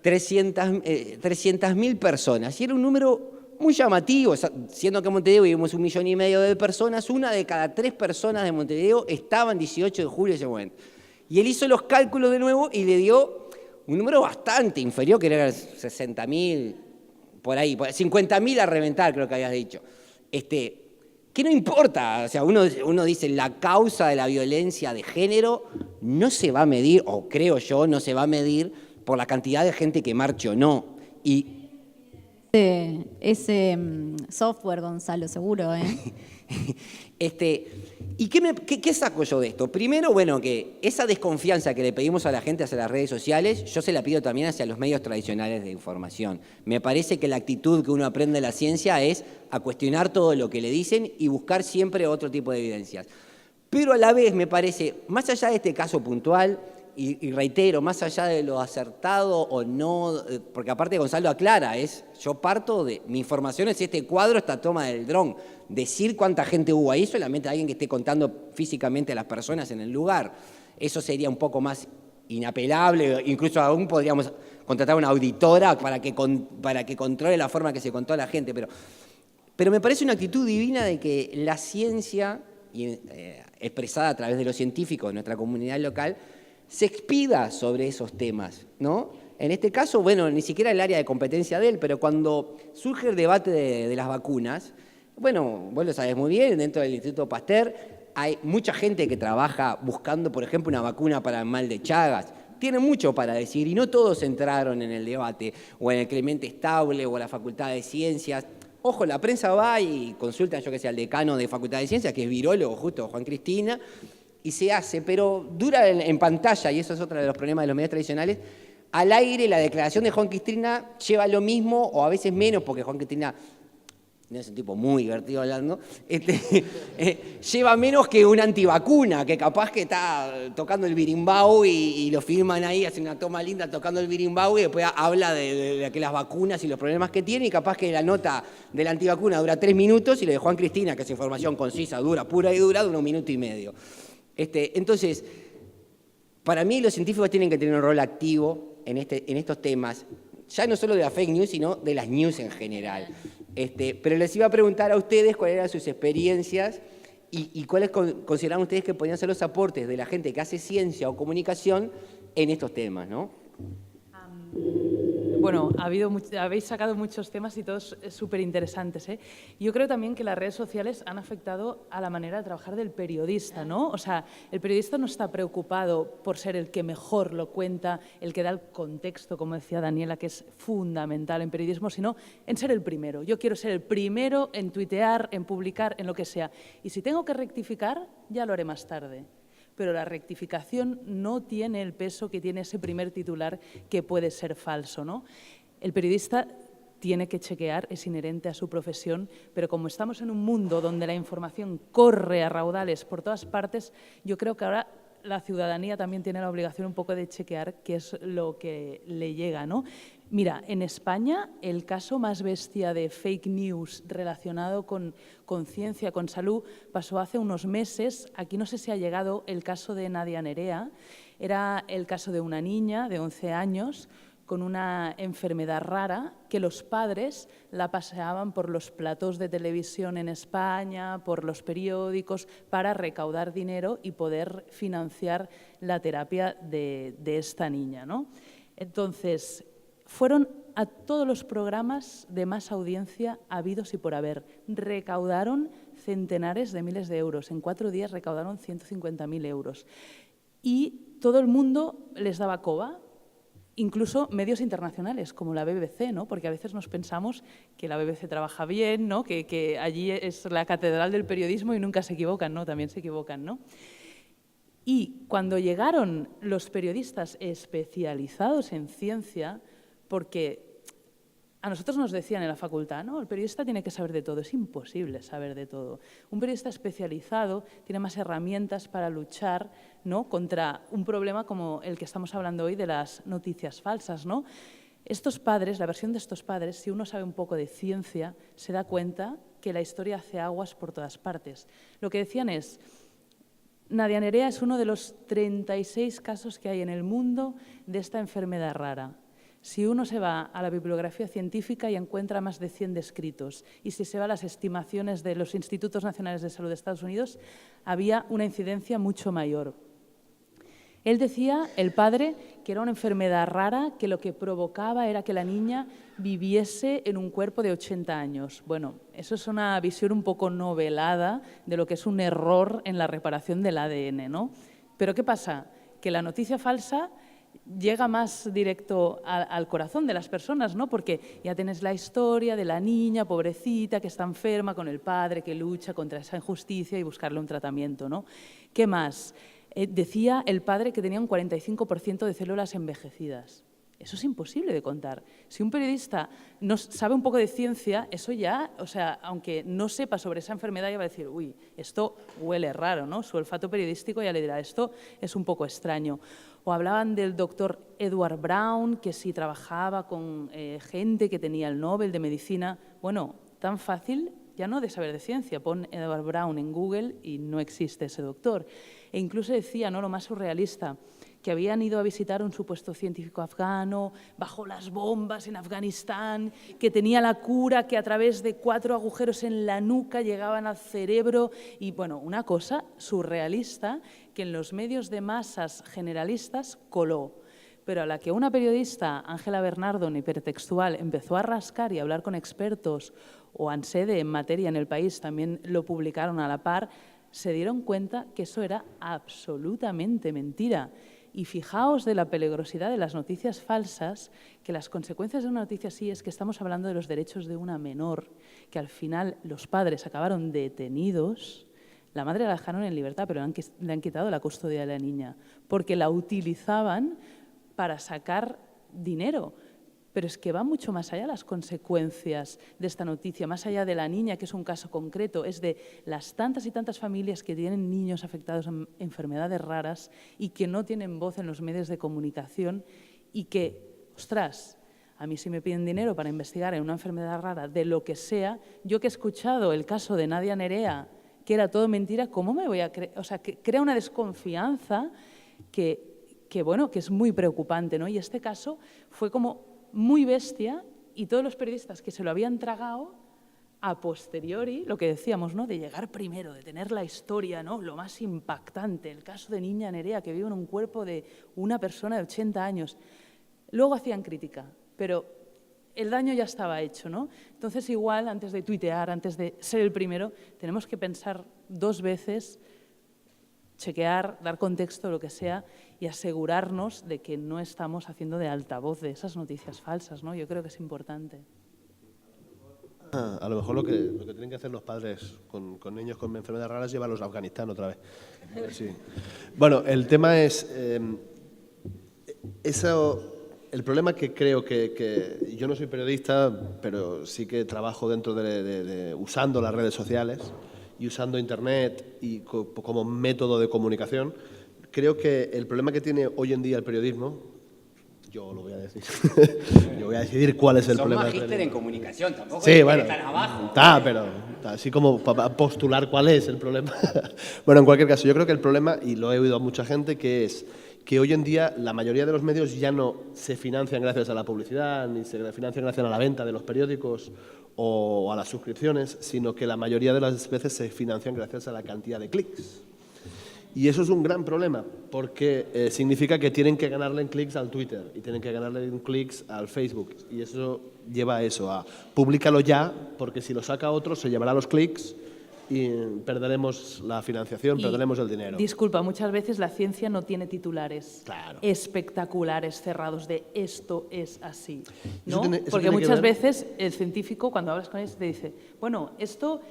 300.000 personas, y era un número muy llamativo, siendo que en Montevideo vivimos 1,5 millones de personas, 1 de cada 3 personas de Montevideo estaban 18 de julio en ese momento. Y él hizo los cálculos de nuevo y le dio un número bastante inferior, que era 60.000, por ahí, 50.000 a reventar, creo que habías dicho. Que no importa, o sea, uno dice, la causa de la violencia de género no se va a medir, o creo yo, no se va a medir por la cantidad de gente que marche o no. Y ese software, Gonzalo, seguro, ¿eh? ¿Y qué saco yo de esto? Primero, bueno, que esa desconfianza que le pedimos a la gente hacia las redes sociales, yo se la pido también hacia los medios tradicionales de información. Me parece que la actitud que uno aprende de la ciencia es a cuestionar todo lo que le dicen y buscar siempre otro tipo de evidencias. Pero a la vez me parece, más allá de este caso puntual, y reitero, más allá de lo acertado o no, porque aparte Gonzalo aclara, yo parto de, mi información es este cuadro, esta toma del dron, decir cuánta gente hubo ahí, solamente alguien que esté contando físicamente a las personas en el lugar. Eso sería un poco más inapelable, incluso aún podríamos contratar una auditora para que controle la forma que se contó a la gente, pero me parece una actitud divina de que la ciencia, expresada a través de los científicos de nuestra comunidad local, se expida sobre esos temas, ¿no? En este caso, bueno, ni siquiera el área de competencia de él, pero cuando surge el debate de las vacunas, bueno, vos lo sabés muy bien, dentro del Instituto Pasteur hay mucha gente que trabaja buscando, por ejemplo, una vacuna para el mal de Chagas. Tienen mucho para decir y no todos entraron en el debate, o en el Clemente Estable, o en la Facultad de Ciencias. Ojo, la prensa va y consulta, yo que sé, al decano de Facultad de Ciencias, que es virólogo, justo, Juan Cristina, y se hace, pero dura en pantalla, y eso es otro de los problemas de los medios tradicionales, al aire la declaración de Juan Cristina lleva lo mismo o a veces menos, porque Juan Cristina no es un tipo muy divertido hablando, lleva menos que una antivacuna, que capaz que está tocando el birimbau y lo filman ahí, hacen una toma linda tocando el birimbau y después habla de que las vacunas y los problemas que tiene, y capaz que la nota de la antivacuna dura 3 minutos y la de Juan Cristina, que es información concisa, dura, pura y dura 1 minuto y medio. Entonces, para mí los científicos tienen que tener un rol activo en estos temas, ya no solo de la fake news, sino de las news en general. Pero les iba a preguntar a ustedes cuáles eran sus experiencias y cuáles consideran ustedes que podrían ser los aportes de la gente que hace ciencia o comunicación en estos temas, ¿no? Bueno, habéis sacado muchos temas y todos súper interesantes, ¿eh? Yo creo también que las redes sociales han afectado a la manera de trabajar del periodista, ¿no? O sea, el periodista no está preocupado por ser el que mejor lo cuenta, el que da el contexto, como decía Daniela, que es fundamental en periodismo, sino en ser el primero. Yo quiero ser el primero en tuitear, en publicar, en lo que sea. Y si tengo que rectificar, ya lo haré más tarde. Pero la rectificación no tiene el peso que tiene ese primer titular que puede ser falso, ¿no? El periodista tiene que chequear, es inherente a su profesión, pero como estamos en un mundo donde la información corre a raudales por todas partes, yo creo que ahora la ciudadanía también tiene la obligación un poco de chequear qué es lo que le llega, ¿no? Mira, en España el caso más bestia de fake news relacionado con ciencia, con salud, pasó hace unos meses. Aquí no sé si ha llegado el caso de Nadia Nerea. Era el caso de una niña de 11 años con una enfermedad rara que los padres la paseaban por los platós de televisión en España, por los periódicos, para recaudar dinero y poder financiar la terapia de esta niña, ¿no? Entonces, fueron a todos los programas de más audiencia habidos y por haber. Recaudaron centenares de miles de euros. En 4 días recaudaron 150.000 euros. Y todo el mundo les daba coba, incluso medios internacionales, como la BBC, ¿no? Porque a veces nos pensamos que la BBC trabaja bien, ¿no? Que allí es la catedral del periodismo y nunca se equivocan, ¿no? También se equivocan, ¿no? Y cuando llegaron los periodistas especializados en ciencia, porque a nosotros nos decían en la facultad, no, el periodista tiene que saber de todo, es imposible saber de todo. Un periodista especializado tiene más herramientas para luchar, ¿no?, contra un problema como el que estamos hablando hoy de las noticias falsas, ¿no? Estos padres, la versión de estos padres, si uno sabe un poco de ciencia, se da cuenta que la historia hace aguas por todas partes. Lo que decían es, Nadia Nerea es uno de los 36 casos que hay en el mundo de esta enfermedad rara. Si uno se va a la bibliografía científica y encuentra más de 100 descritos, y si se va a las estimaciones de los Institutos Nacionales de Salud de Estados Unidos, había una incidencia mucho mayor. Él decía, el padre, que era una enfermedad rara, que lo que provocaba era que la niña viviese en un cuerpo de 80 años. Bueno, eso es una visión un poco novelada de lo que es un error en la reparación del ADN, ¿no? Pero ¿qué pasa? Que la noticia falsa llega más directo al corazón de las personas, ¿no? Porque ya tienes la historia de la niña, pobrecita, que está enferma, con el padre que lucha contra esa injusticia y buscarle un tratamiento, ¿no? ¿Qué más? Decía el padre que tenía un 45% de células envejecidas. Eso es imposible de contar. Si un periodista no sabe un poco de ciencia, eso ya, o sea, aunque no sepa sobre esa enfermedad, ya va a decir, uy, esto huele raro, ¿no? Su olfato periodístico ya le dirá, esto es un poco extraño. O hablaban del doctor Edward Brown, que si trabajaba con gente que tenía el Nobel de Medicina. Bueno, tan fácil ya no de saber de ciencia. Pon Edward Brown en Google y no existe ese doctor. E incluso decía, ¿no?, lo más surrealista, que habían ido a visitar un supuesto científico afgano bajo las bombas en Afganistán, que tenía la cura, que a través de 4 agujeros en la nuca llegaban al cerebro. Y bueno, una cosa surrealista que en los medios de masas generalistas coló. Pero a la que una periodista, Ángela Bernardo, en Hipertextual, empezó a rascar y a hablar con expertos, o ANSEDE en materia en El País también lo publicaron a la par, se dieron cuenta que eso era absolutamente mentira. Y fijaos de la peligrosidad de las noticias falsas, que las consecuencias de una noticia así es que estamos hablando de los derechos de una menor, que al final los padres acabaron detenidos. La madre la dejaron en libertad, pero le han quitado la custodia de la niña, porque la utilizaban para sacar dinero. Pero es que va mucho más allá las consecuencias de esta noticia, más allá de la niña, que es un caso concreto, es de las tantas y tantas familias que tienen niños afectados en enfermedades raras y que no tienen voz en los medios de comunicación y que, ostras, a mí si me piden dinero para investigar en una enfermedad rara, de lo que sea, yo que he escuchado el caso de Nadia Nerea, que era todo mentira, ¿cómo me voy a creer? O sea, que crea una desconfianza que es muy preocupante, ¿no? Y este caso fue como muy bestia y todos los periodistas que se lo habían tragado, a posteriori, lo que decíamos, ¿no? De llegar primero, de tener la historia, ¿no? Lo más impactante, el caso de Niña Nerea, que vive en un cuerpo de una persona de 80 años. Luego hacían crítica, pero el daño ya estaba hecho, ¿no? Entonces, igual, antes de tuitear, antes de ser el primero, tenemos que pensar 2 veces, chequear, dar contexto, lo que sea, y asegurarnos de que no estamos haciendo de altavoz de esas noticias falsas, ¿no? Yo creo que es importante. A lo mejor lo que tienen que hacer los padres con niños con enfermedades raras es llevarlos a Afganistán otra vez. Sí. Bueno, el tema es... el problema que creo que... Yo no soy periodista, pero sí que trabajo dentro usando las redes sociales y usando Internet y como método de comunicación. Creo que el problema que tiene hoy en día el periodismo, yo lo voy a decir, yo voy a decidir cuál es el problema. Son magíster en comunicación, tampoco sí, bueno, tan abajo. Está, pero así como para postular cuál es el problema. Bueno, en cualquier caso, yo creo que el problema, y lo he oído a mucha gente, que es que hoy en día la mayoría de los medios ya no se financian gracias a la publicidad, ni se financian gracias a la venta de los periódicos o a las suscripciones, sino que la mayoría de las veces se financian gracias a la cantidad de clics. Y eso es un gran problema, porque significa que tienen que ganarle en clics al Twitter y tienen que ganarle en clics al Facebook. Y eso lleva a eso, a públicalo ya, porque si lo saca otro se llevará los clics y perderemos la financiación, perderemos el dinero. Disculpa, muchas veces la ciencia no tiene titulares espectaculares, cerrados, de esto es así, ¿no? Porque muchas veces el científico, cuando hablas con él, te dice, bueno, esto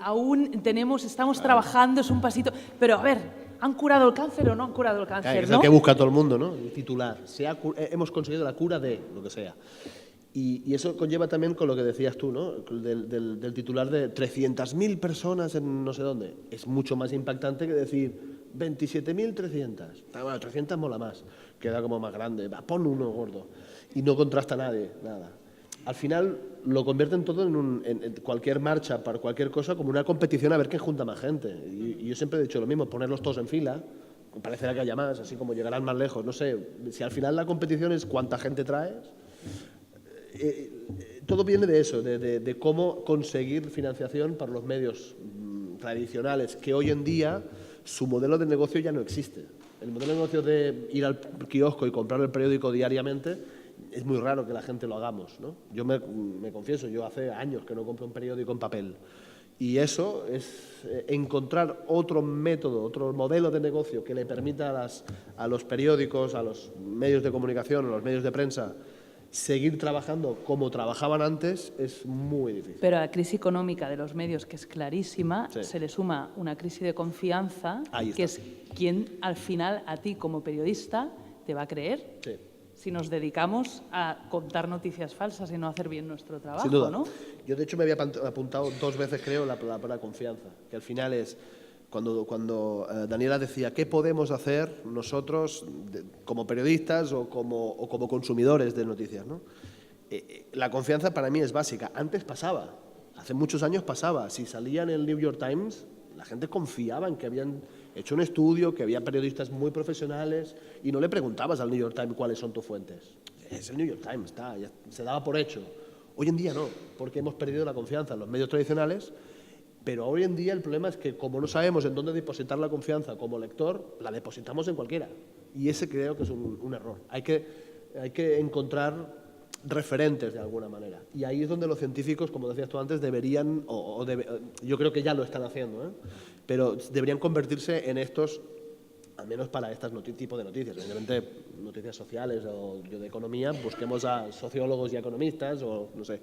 aún estamos trabajando, es un pasito, pero a ver, ¿han curado el cáncer o no han curado el cáncer? Es el que busca todo el mundo, ¿no? El titular. Hemos conseguido la cura de lo que sea. Y eso conlleva también con lo que decías tú, ¿no? Del titular de 300.000 personas en no sé dónde. Es mucho más impactante que decir 27.300. Bueno, 300 mola más, queda como más grande. Va, pon uno gordo. Y no contrasta nadie, nada. Al final lo convierten todo en cualquier marcha, para cualquier cosa, como una competición a ver quién junta más gente. Y yo siempre he dicho lo mismo, ponerlos todos en fila, parecerá que haya más, así como llegarán más lejos. No sé, si al final la competición es cuánta gente traes... todo viene de eso, de cómo conseguir financiación para los medios tradicionales, que hoy en día su modelo de negocio ya no existe. El modelo de negocio de ir al kiosco y comprar el periódico diariamente es muy raro que la gente lo hagamos, ¿no? Yo me confieso, yo hace años que no compro un periódico en papel. Y eso es encontrar otro método, otro modelo de negocio que le permita a los periódicos, a los medios de comunicación, a los medios de prensa, seguir trabajando como trabajaban antes es muy difícil. Pero a la crisis económica de los medios, que es clarísima, se le suma una crisis de confianza, que es quien al final a ti como periodista te va a creer. Sí. Si nos dedicamos a contar noticias falsas y no hacer bien nuestro trabajo, sin duda, ¿no? Yo de hecho me había apuntado 2 veces, creo, la palabra confianza, que al final es... Cuando Daniela decía, ¿qué podemos hacer nosotros como periodistas o como consumidores de noticias, ¿no? La confianza para mí es básica. Antes pasaba, hace muchos años pasaba. Si salía en el New York Times, la gente confiaba en que habían hecho un estudio, que había periodistas muy profesionales y no le preguntabas al New York Times cuáles son tus fuentes. Es el New York Times, ya se daba por hecho. Hoy en día no, porque hemos perdido la confianza en los medios tradicionales. Pero hoy en día el problema es que como no sabemos en dónde depositar la confianza como lector, la depositamos en cualquiera. Y ese creo que es un error. Hay que encontrar referentes de alguna manera. Y ahí es donde los científicos, como decías tú antes, deberían, yo creo que ya lo están haciendo, pero deberían convertirse en estos, al menos para este tipo de noticias. Evidentemente, noticias sociales o de economía, busquemos a sociólogos y economistas, o no sé.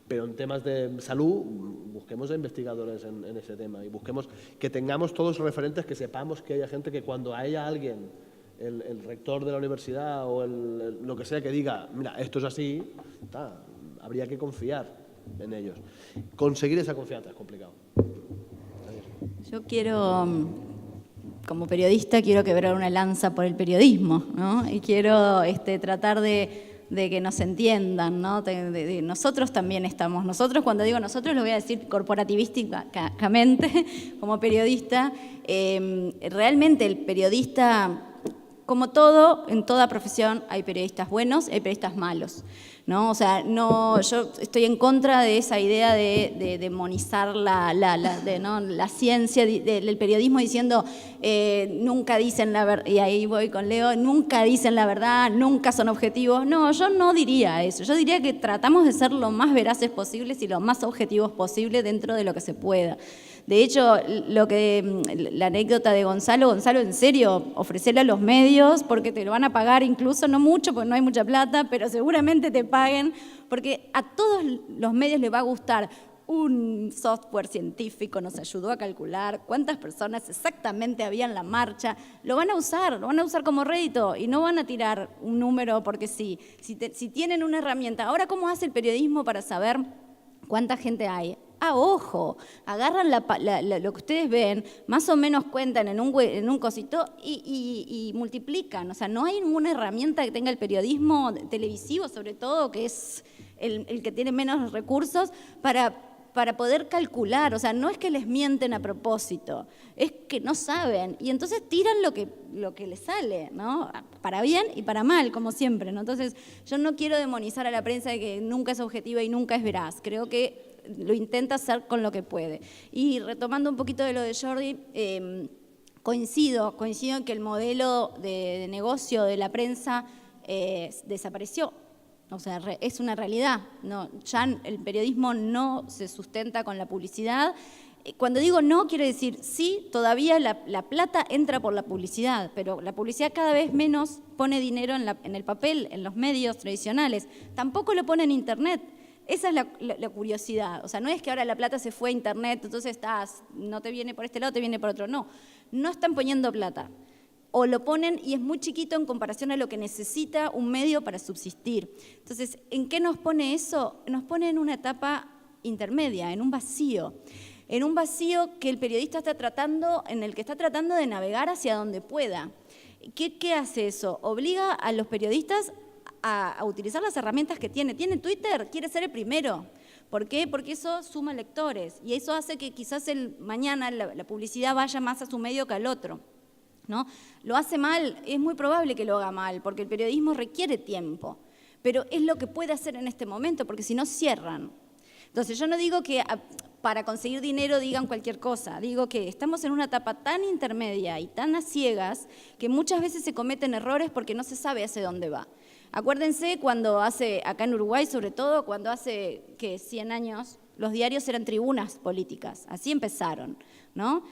Pero en temas de salud, busquemos a investigadores en ese tema y busquemos que tengamos todos referentes, que sepamos que haya gente que cuando haya alguien el rector de la universidad o lo que sea que diga, mira, esto es así, habría que confiar en ellos. Conseguir esa confianza es complicado. Yo quiero, como periodista, quiero quebrar una lanza por el periodismo, ¿no? Y quiero tratar de que nos entiendan, ¿no? Nosotros también estamos, nosotros, cuando digo nosotros, lo voy a decir corporativísticamente, como periodista, realmente el periodista, como todo, en toda profesión hay periodistas buenos y hay periodistas malos, ¿no? O sea, no, yo estoy en contra de esa idea de demonizar la ciencia del periodismo diciendo nunca dicen la verdad, y ahí voy con Leo, nunca dicen la verdad, nunca son objetivos. No, yo no diría eso. Yo diría que tratamos de ser lo más veraces posibles y lo más objetivos posible dentro de lo que se pueda. De hecho, la anécdota de Gonzalo, en serio, ofrecerle a los medios porque te lo van a pagar incluso, no mucho porque no hay mucha plata, pero seguramente te paguen, porque a todos los medios les va a gustar un software científico, nos ayudó a calcular cuántas personas exactamente había en la marcha. Lo van a usar como rédito y no van a tirar un número porque sí. Si tienen una herramienta. Ahora, ¿cómo hace el periodismo para saber cuánta gente hay? Ojo, agarran lo que ustedes ven, más o menos cuentan en un cosito y multiplican. O sea, no hay ninguna herramienta que tenga el periodismo televisivo, sobre todo, que es el que tiene menos recursos, para poder calcular. O sea, no es que les mienten a propósito, es que no saben. Y entonces tiran lo que les sale, ¿no? Para bien y para mal, como siempre, ¿no? Entonces, yo no quiero demonizar a la prensa de que nunca es objetiva y nunca es veraz. Creo que lo intenta hacer con lo que puede. Y retomando un poquito de lo de Jordi, coincido en que el modelo de negocio de la prensa desapareció. O sea, es una realidad. No, ya el periodismo no se sustenta con la publicidad. Cuando digo no, quiero decir, sí, todavía la plata entra por la publicidad, pero la publicidad cada vez menos pone dinero en el papel, en los medios tradicionales. Tampoco lo pone en Internet. Esa es la curiosidad. O sea, no es que ahora la plata se fue a Internet, entonces no te viene por este lado, te viene por otro. No, no están poniendo plata. O lo ponen y es muy chiquito en comparación a lo que necesita un medio para subsistir. Entonces, ¿en qué nos pone eso? Nos pone en una etapa intermedia, en un vacío. En un vacío que el periodista en el que está tratando de navegar hacia donde pueda. ¿Qué hace eso? Obliga a los periodistas a utilizar las herramientas que tiene. Tiene Twitter, quiere ser el primero. ¿Por qué? Porque eso suma lectores y eso hace que quizás mañana la publicidad vaya más a su medio que al otro, ¿no? Lo hace mal, es muy probable que lo haga mal, porque el periodismo requiere tiempo, pero es lo que puede hacer en este momento, porque si no cierran. Entonces yo no digo que para conseguir dinero digan cualquier cosa, digo que estamos en una etapa tan intermedia y tan a ciegas que muchas veces se cometen errores porque no se sabe hacia dónde va. Acuérdense cuando acá en Uruguay sobre todo, cuando hace 100 años, los diarios eran tribunas políticas, así empezaron, ¿no?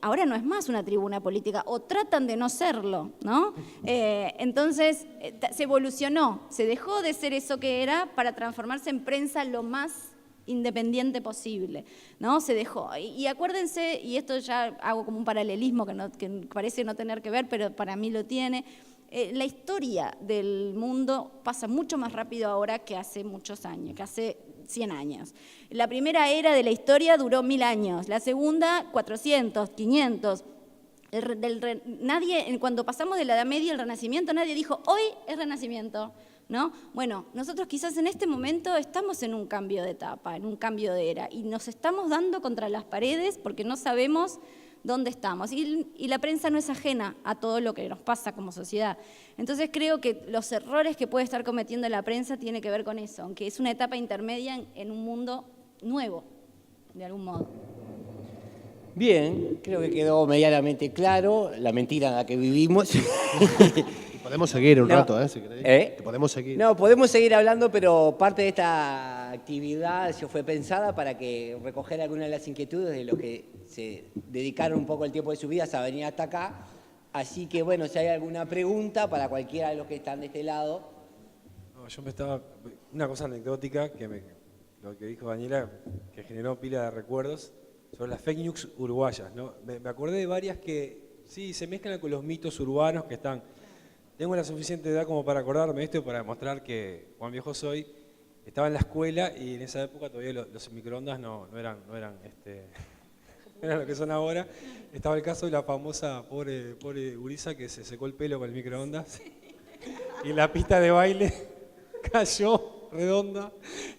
Ahora no es más una tribuna política, o tratan de no serlo, ¿no? Entonces se evolucionó, se dejó de ser eso que era para transformarse en prensa lo más independiente posible, ¿no? Se dejó. Y acuérdense, y esto ya hago como un paralelismo que parece no tener que ver, pero para mí lo tiene. La historia del mundo pasa mucho más rápido ahora que hace muchos años, que hace 100 años. La primera era de la historia duró 1000 años, la segunda 400, 500. Cuando pasamos de la Edad Media al Renacimiento, nadie dijo, hoy es Renacimiento, ¿no? Bueno, nosotros quizás en este momento estamos en un cambio de etapa, en un cambio de era, y nos estamos dando contra las paredes porque no sabemos dónde estamos. Y la prensa no es ajena a todo lo que nos pasa como sociedad. Entonces creo que los errores que puede estar cometiendo la prensa tienen que ver con eso, aunque es una etapa intermedia en un mundo nuevo, de algún modo. Bien, creo que quedó medianamente claro la mentira en la que vivimos. Podemos seguir un rato, si queréis. Podemos seguir. No, podemos seguir hablando, pero parte de esta actividad se fue pensada para que recoger algunas de las inquietudes de los que se dedicaron un poco el tiempo de su vida a venir hasta acá. Así que, bueno, si hay alguna pregunta para cualquiera de los que están de este lado. No, una cosa anecdótica, lo que dijo Daniela, que generó pila de recuerdos, sobre las fake news uruguayas, ¿no? Me acordé de varias que, sí, se mezclan con los mitos urbanos que están. tengo la suficiente edad como para acordarme de esto y para demostrar que cuán viejo soy. Estaba en la escuela y en esa época todavía los microondas no eran lo que son ahora. Estaba el caso de la famosa pobre gurisa que se secó el pelo con el microondas y la pista de baile cayó redonda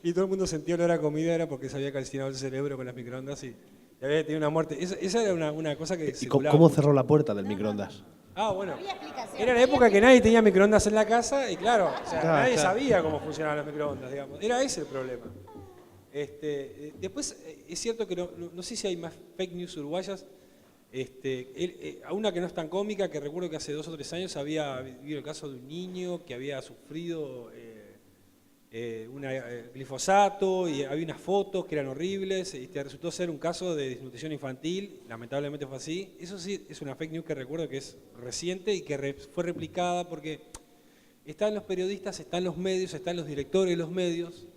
y todo el mundo sentía olor a comida, era porque se había calcinado el cerebro con las microondas y había tenido una muerte. Esa era una cosa que ¿Y circulaba cómo mucho. cerró la puerta del microondas? Ah, bueno. Era la época que nadie tenía microondas en la casa y claro, o sea, Claro, nadie claro. sabía cómo funcionaban los microondas, digamos. Era ese el problema. Después, es cierto que no sé si hay más fake news uruguayas. A una que no es tan cómica, que recuerdo que hace 2 o 3 años había vivido el caso de un niño que había sufrido glifosato y había unas fotos que eran horribles y resultó ser un caso de desnutrición infantil, lamentablemente fue así. Eso sí es una fake news que recuerdo que es reciente y que fue replicada porque están los periodistas, están los medios, están los directores de los medios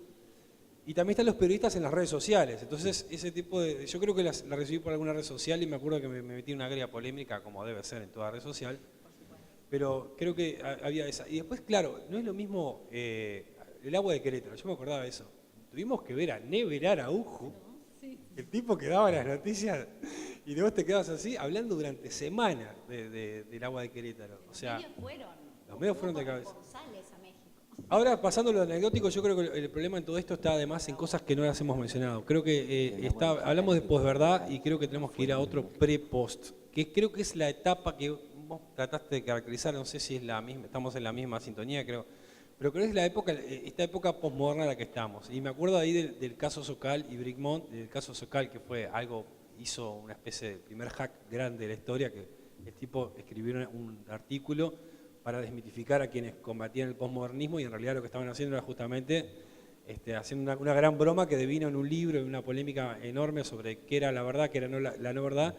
y también están los periodistas en las redes sociales. Entonces ese tipo de... Yo creo que la recibí por alguna red social y me acuerdo que me metí en una agria polémica como debe ser en toda red social, pero creo que había esa. Y después, claro, no es lo mismo... el agua de Querétaro, yo me acordaba de eso. Tuvimos que ver a Never Araujo, el tipo que daba las noticias, y vos te quedabas así hablando durante semanas del agua de Querétaro. O sea, los medios fueron de cabeza. Ahora, pasando lo anecdótico, yo creo que el problema en todo esto está además en cosas que no las hemos mencionado. Creo que hablamos de posverdad y creo que tenemos que ir a otro pre-post, que creo que es la etapa que vos trataste de caracterizar, no sé si es la misma, estamos en la misma sintonía, creo. Pero creo que es esta época posmoderna en la que estamos. Y me acuerdo ahí del caso Socal y Bricmont, del caso Socal, que fue hizo una especie de primer hack grande de la historia, que el tipo escribió un artículo para desmitificar a quienes combatían el posmodernismo y en realidad lo que estaban haciendo era justamente haciendo una gran broma que devino en un libro, en una polémica enorme sobre qué era la verdad, qué era la no verdad.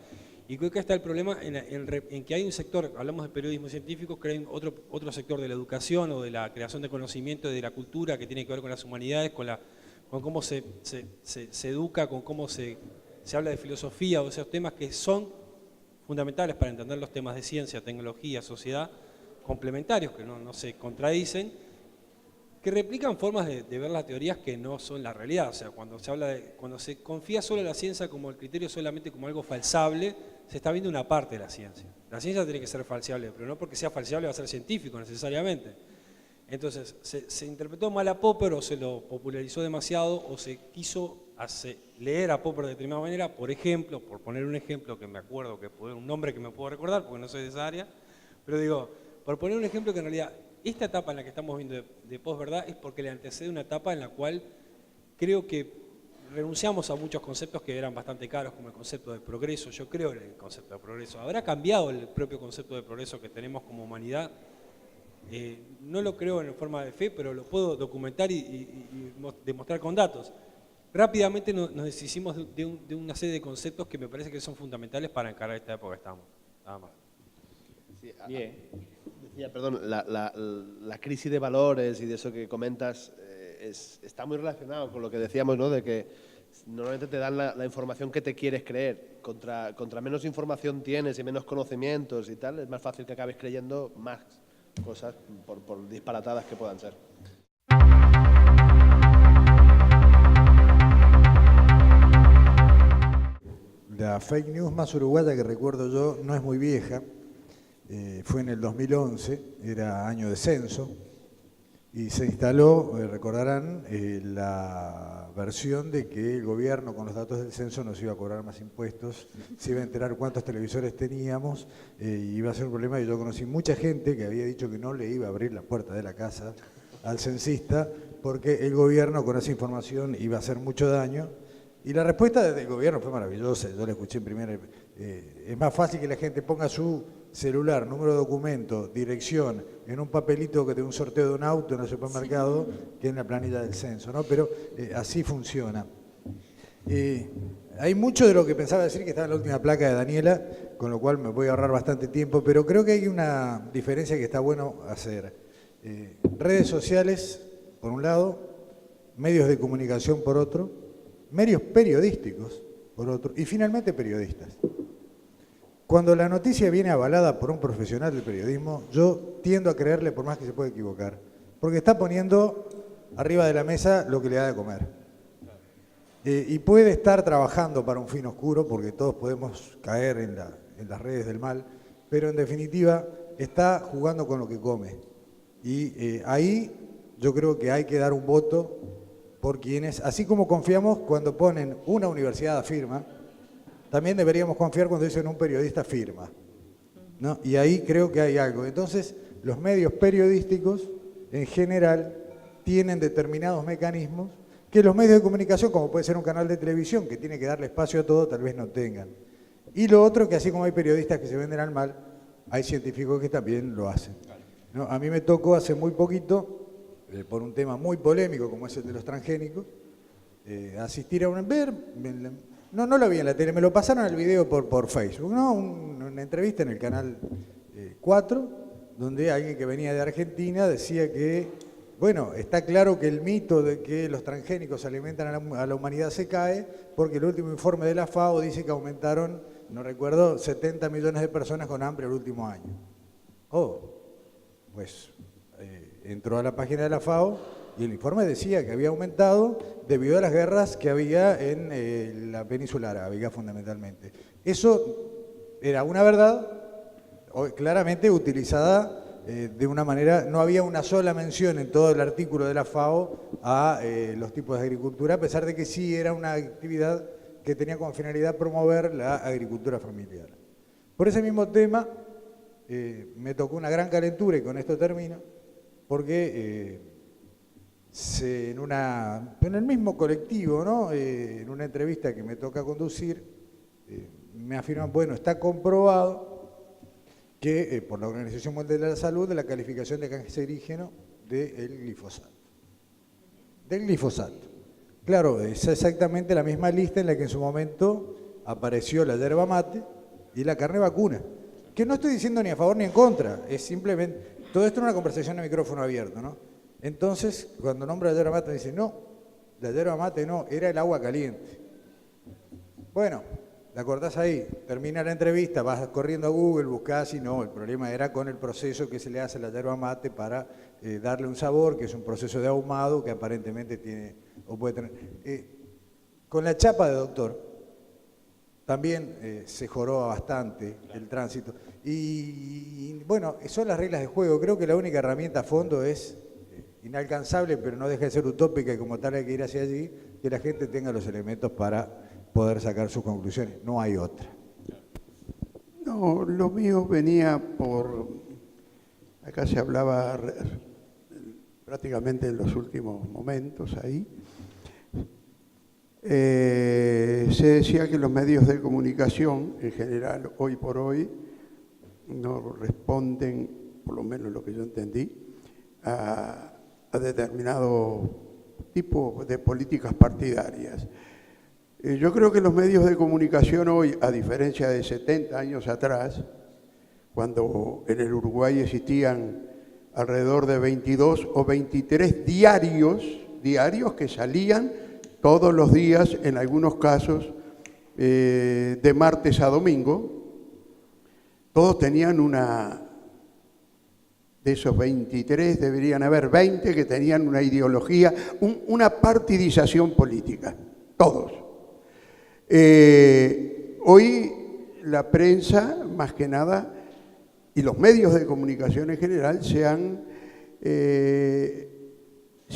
Y creo que está el problema en que hay un sector, hablamos de periodismo científico, que hay otro sector de la educación o de la creación de conocimiento, de la cultura, que tiene que ver con las humanidades, con cómo se educa, con cómo se habla de filosofía o esos temas que son fundamentales para entender los temas de ciencia, tecnología, sociedad, complementarios, que no se contradicen, que replican formas de ver las teorías que no son la realidad. O sea, cuando se confía solo en la ciencia como el criterio solamente como algo falsable, se está viendo una parte de la ciencia. La ciencia tiene que ser falseable, pero no porque sea falseable va a ser científico necesariamente. Entonces, se interpretó mal a Popper o se lo popularizó demasiado o se quiso leer a Popper de determinada manera, por ejemplo, por poner un ejemplo que me acuerdo, un nombre que me puedo recordar porque no soy de esa área, pero digo, por poner un ejemplo que en realidad esta etapa en la que estamos viendo de posverdad es porque le antecede una etapa en la cual creo que renunciamos a muchos conceptos que eran bastante caros, como el concepto de progreso. Yo creo en el concepto de progreso. ¿Habrá cambiado el propio concepto de progreso que tenemos como humanidad? No lo creo en forma de fe, pero lo puedo documentar y demostrar con datos. Rápidamente nos deshicimos de una serie de conceptos que me parece que son fundamentales para encarar esta época que estamos. Nada más. Sí, bien. Decía, perdón, la crisis de valores y de eso que comentas está muy relacionado con lo que decíamos, ¿no? De que normalmente te dan la información que te quieres creer. Contra menos información tienes y menos conocimientos y tal, es más fácil que acabes creyendo más cosas por disparatadas que puedan ser. La fake news más uruguaya que recuerdo yo no es muy vieja, fue en el 2011, era año de censo, y se instaló, recordarán, la versión de que el gobierno con los datos del censo nos iba a cobrar más impuestos, se iba a enterar cuántos televisores teníamos, y iba a ser un problema. Y yo conocí mucha gente que había dicho que no le iba a abrir la puerta de la casa al censista porque el gobierno con esa información iba a hacer mucho daño. Y la respuesta del gobierno fue maravillosa, yo la escuché en primera. Es más fácil que la gente ponga su celular, número de documento, dirección, en un papelito de un sorteo de un auto en el supermercado, que en la planilla del censo, ¿no? Pero así funciona. Hay mucho de lo que pensaba decir que estaba en la última placa de Daniela, con lo cual me voy a ahorrar bastante tiempo, pero creo que hay una diferencia que está bueno hacer. Redes sociales, por un lado, medios de comunicación, por otro, medios periodísticos, por otro, y finalmente periodistas. Cuando la noticia viene avalada por un profesional del periodismo, yo tiendo a creerle por más que se puede equivocar, porque está poniendo arriba de la mesa lo que le da de comer. Y puede estar trabajando para un fin oscuro, porque todos podemos caer en las redes del mal, pero en definitiva está jugando con lo que come. Y ahí yo creo que hay que dar un voto por quienes, así como confiamos cuando ponen una universidad a firma, también deberíamos confiar cuando dicen un periodista firma, ¿no? Y ahí creo que hay algo. Entonces, los medios periodísticos, en general, tienen determinados mecanismos que los medios de comunicación, como puede ser un canal de televisión, que tiene que darle espacio a todo, tal vez no tengan. Y lo otro, que así como hay periodistas que se venden al mal, hay científicos que también lo hacen, ¿no? A mí me tocó hace muy poquito, por un tema muy polémico como es el de los transgénicos, asistir a no lo vi en la tele, me lo pasaron el video por Facebook, ¿no? Una entrevista en el canal 4, donde alguien que venía de Argentina decía que, bueno, está claro que el mito de que los transgénicos alimentan a la humanidad se cae, porque el último informe de la FAO dice que aumentaron, no recuerdo, 70 millones de personas con hambre el último año. Pues entró a la página de la FAO y el informe decía que había aumentado debido a las guerras que había en la península arábiga, fundamentalmente. Eso era una verdad claramente utilizada de una manera, no había una sola mención en todo el artículo de la FAO a los tipos de agricultura, a pesar de que sí era una actividad que tenía como finalidad promover la agricultura familiar. Por ese mismo tema me tocó una gran calentura, y con esto termino, porque en el mismo colectivo, ¿no? En una entrevista que me toca conducir, me afirman, bueno, está comprobado que por la Organización Mundial de la Salud, de la calificación de cancerígeno del glifosato. Del glifosato. Claro, es exactamente la misma lista en la que en su momento apareció la yerba mate y la carne vacuna. Que no estoy diciendo ni a favor ni en contra, es simplemente, todo esto es una conversación de micrófono abierto, ¿no? Entonces, cuando nombra la yerba mate, dice, no, la yerba mate no, era el agua caliente. Bueno, la cortás ahí, termina la entrevista, vas corriendo a Google, buscás y no, el problema era con el proceso que se le hace a la yerba mate para darle un sabor, que es un proceso de ahumado que aparentemente tiene, o puede tener. Con la chapa de doctor, también se joroba bastante el tránsito. Y bueno, son las reglas de juego. Creo que la única herramienta a fondo es inalcanzable, pero no deja de ser utópica, y como tal hay que ir hacia allí, que la gente tenga los elementos para poder sacar sus conclusiones. No hay otra. No, lo mío venía por... Acá se hablaba prácticamente en los últimos momentos ahí. Se decía que los medios de comunicación, en general, hoy por hoy, no responden, por lo menos lo que yo entendí, a determinado tipo de políticas partidarias. Yo creo que los medios de comunicación hoy, a diferencia de 70 años atrás, cuando en el Uruguay existían alrededor de 22 o 23 diarios que salían todos los días, en algunos casos, de martes a domingo, todos tenían de esos 23 deberían haber 20 que tenían una ideología, una partidización política, todos. Hoy la prensa, más que nada, y los medios de comunicación en general, si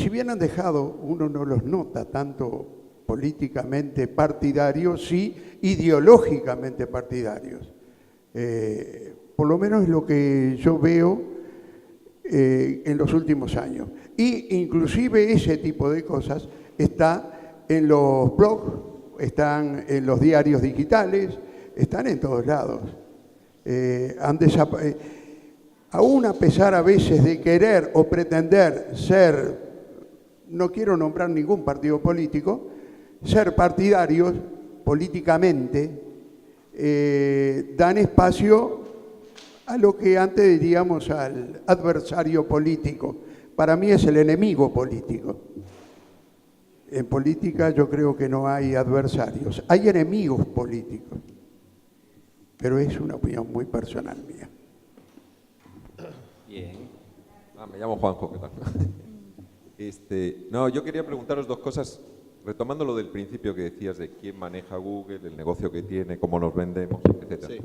bien han dejado, uno no los nota tanto políticamente partidarios, sí ideológicamente partidarios. Por lo menos es lo que yo veo en los últimos años. Y inclusive ese tipo de cosas está en los blogs, están en los diarios digitales, están en todos lados. Aún a pesar a veces de querer o pretender ser, no quiero nombrar ningún partido político, ser partidarios políticamente, dan espacio a lo que antes diríamos al adversario político. Para mí es el enemigo político. En política yo creo que no hay adversarios, hay enemigos políticos. pero es una opinión muy personal mía. Bien. Me llamo Juanjo, ¿qué tal? No, yo quería preguntaros dos cosas, retomando lo del principio que decías de quién maneja Google, el negocio que tiene, cómo nos vendemos, etc. Sí.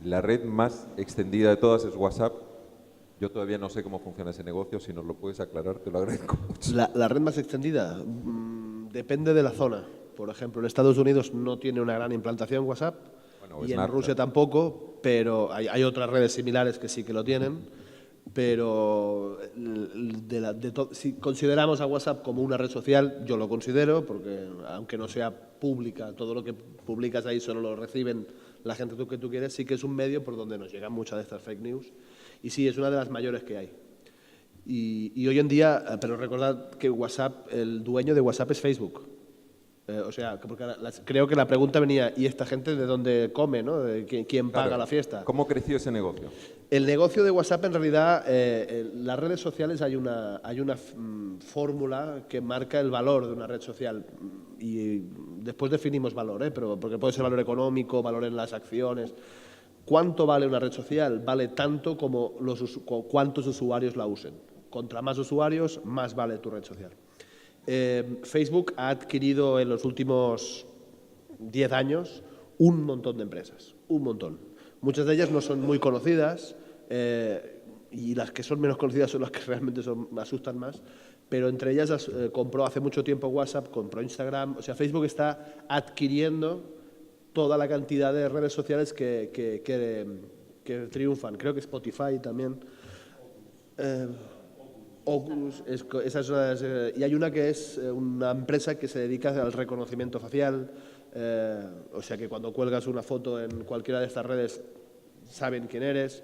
La red más extendida de todas es WhatsApp. Yo todavía no sé cómo funciona ese negocio, si nos lo puedes aclarar, te lo agradezco mucho. La red más extendida depende de la zona. Por ejemplo, en Estados Unidos no tiene una gran implantación WhatsApp, y en Rusia tampoco, pero hay otras redes similares que sí que lo tienen. Pero si consideramos a WhatsApp como una red social, yo lo considero, porque aunque no sea pública, todo lo que publicas ahí solo lo reciben la gente que tú quieres, sí que es un medio por donde nos llegan muchas de estas fake news. Y sí, es una de las mayores que hay. Y hoy en día, pero recordad que WhatsApp, el dueño de WhatsApp es Facebook. O sea, porque creo que la pregunta venía, ¿y esta gente de dónde come, no? ¿De quién paga la fiesta? ¿Cómo creció ese negocio? El negocio de WhatsApp, en realidad, las redes sociales hay una fórmula que marca el valor de una red social. Y después definimos valor, pero porque puede ser valor económico, valor en las acciones. ¿Cuánto vale una red social? Vale tanto como cuántos usuarios la usen. Contra más usuarios, más vale tu red social. Facebook ha adquirido en los últimos 10 años un montón de empresas, un montón. Muchas de ellas no son muy conocidas y las que son menos conocidas son las que realmente me asustan más, pero entre ellas compró hace mucho tiempo WhatsApp, compró Instagram, o sea, Facebook está adquiriendo toda la cantidad de redes sociales que triunfan. Creo que Spotify también. Oculus, y hay una que es una empresa que se dedica al reconocimiento facial, o sea que cuando cuelgas una foto en cualquiera de estas redes saben quién eres.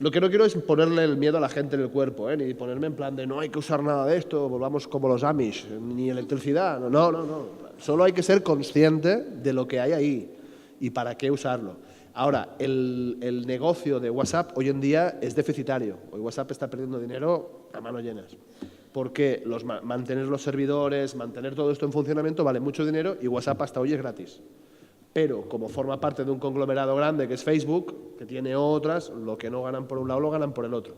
Lo que no quiero es ponerle el miedo a la gente en el cuerpo, ni ponerme en plan de no hay que usar nada de esto, volvamos como los Amish, ni electricidad, no. Solo hay que ser consciente de lo que hay ahí y para qué usarlo. Ahora, el negocio de WhatsApp hoy en día es deficitario. Hoy WhatsApp está perdiendo dinero a manos llenas. Porque mantener los servidores, mantener todo esto en funcionamiento vale mucho dinero y WhatsApp hasta hoy es gratis. Pero como forma parte de un conglomerado grande que es Facebook, que tiene otras, lo que no ganan por un lado lo ganan por el otro.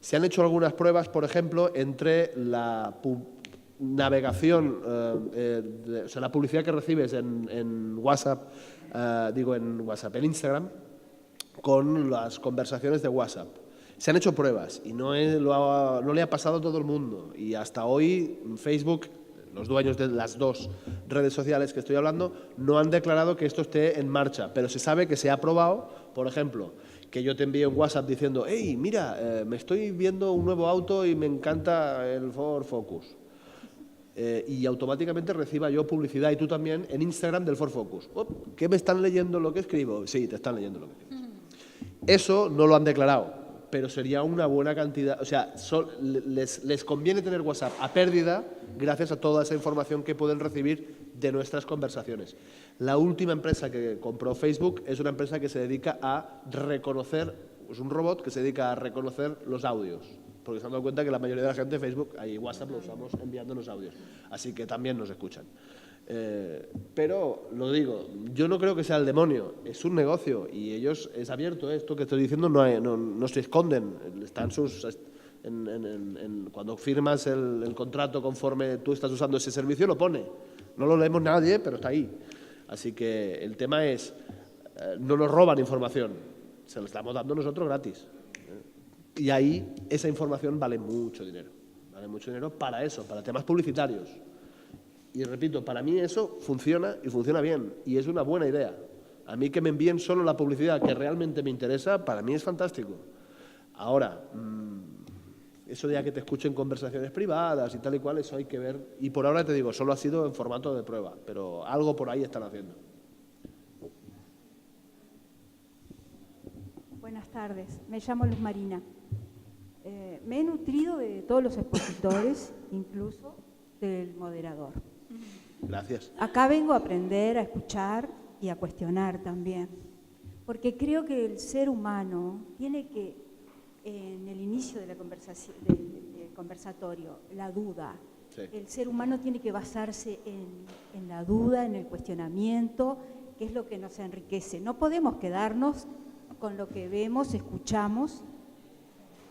Se han hecho algunas pruebas, por ejemplo, entre la navegación, o sea, la publicidad que recibes en WhatsApp, en Instagram, con las conversaciones de WhatsApp. Se han hecho pruebas y no le ha pasado a todo el mundo. Y hasta hoy Facebook, los dueños de las dos redes sociales que estoy hablando, no han declarado que esto esté en marcha. Pero se sabe que se ha probado, por ejemplo, que yo te envíe un WhatsApp diciendo «Hey, mira, me estoy viendo un nuevo auto y me encanta el Ford Focus». Y automáticamente reciba yo publicidad, y tú también, en Instagram del Ford Focus. ¿Qué me están leyendo lo que escribo? Sí, te están leyendo lo que escribes. Eso no lo han declarado, pero sería una buena cantidad. O sea, les conviene tener WhatsApp a pérdida gracias a toda esa información que pueden recibir de nuestras conversaciones. La última empresa que compró Facebook es una empresa que se dedica a reconocer, es un robot que se dedica a reconocer los audios. Porque se han dado cuenta que la mayoría de la gente Facebook y WhatsApp lo usamos enviándonos audios. Así que también nos escuchan. Pero, lo digo, yo no creo que sea el demonio, es un negocio y ellos, es abierto, esto que estoy diciendo no se esconden, están cuando firmas el contrato conforme tú estás usando ese servicio lo pone, no lo leemos nadie, pero está ahí. Así que el tema es, no nos roban información, se la estamos dando nosotros gratis. Y ahí esa información vale mucho dinero para eso, para temas publicitarios. Y repito, para mí eso funciona y funciona bien y es una buena idea. A mí que me envíen solo la publicidad que realmente me interesa, para mí es fantástico. Ahora, eso de ya que te escuchen conversaciones privadas y tal y cual, eso hay que ver. Y por ahora te digo, solo ha sido en formato de prueba, pero algo por ahí están haciendo. Buenas tardes, me llamo Luz Marina. Me he nutrido de todos los expositores, incluso del moderador. Gracias. Acá vengo a aprender, a escuchar y a cuestionar también, porque creo que el ser humano tiene que, en el inicio de la conversación, del conversatorio, la duda. Sí. El ser humano tiene que basarse en la duda, en el cuestionamiento que es lo que nos enriquece. No podemos quedarnos con lo que vemos, escuchamos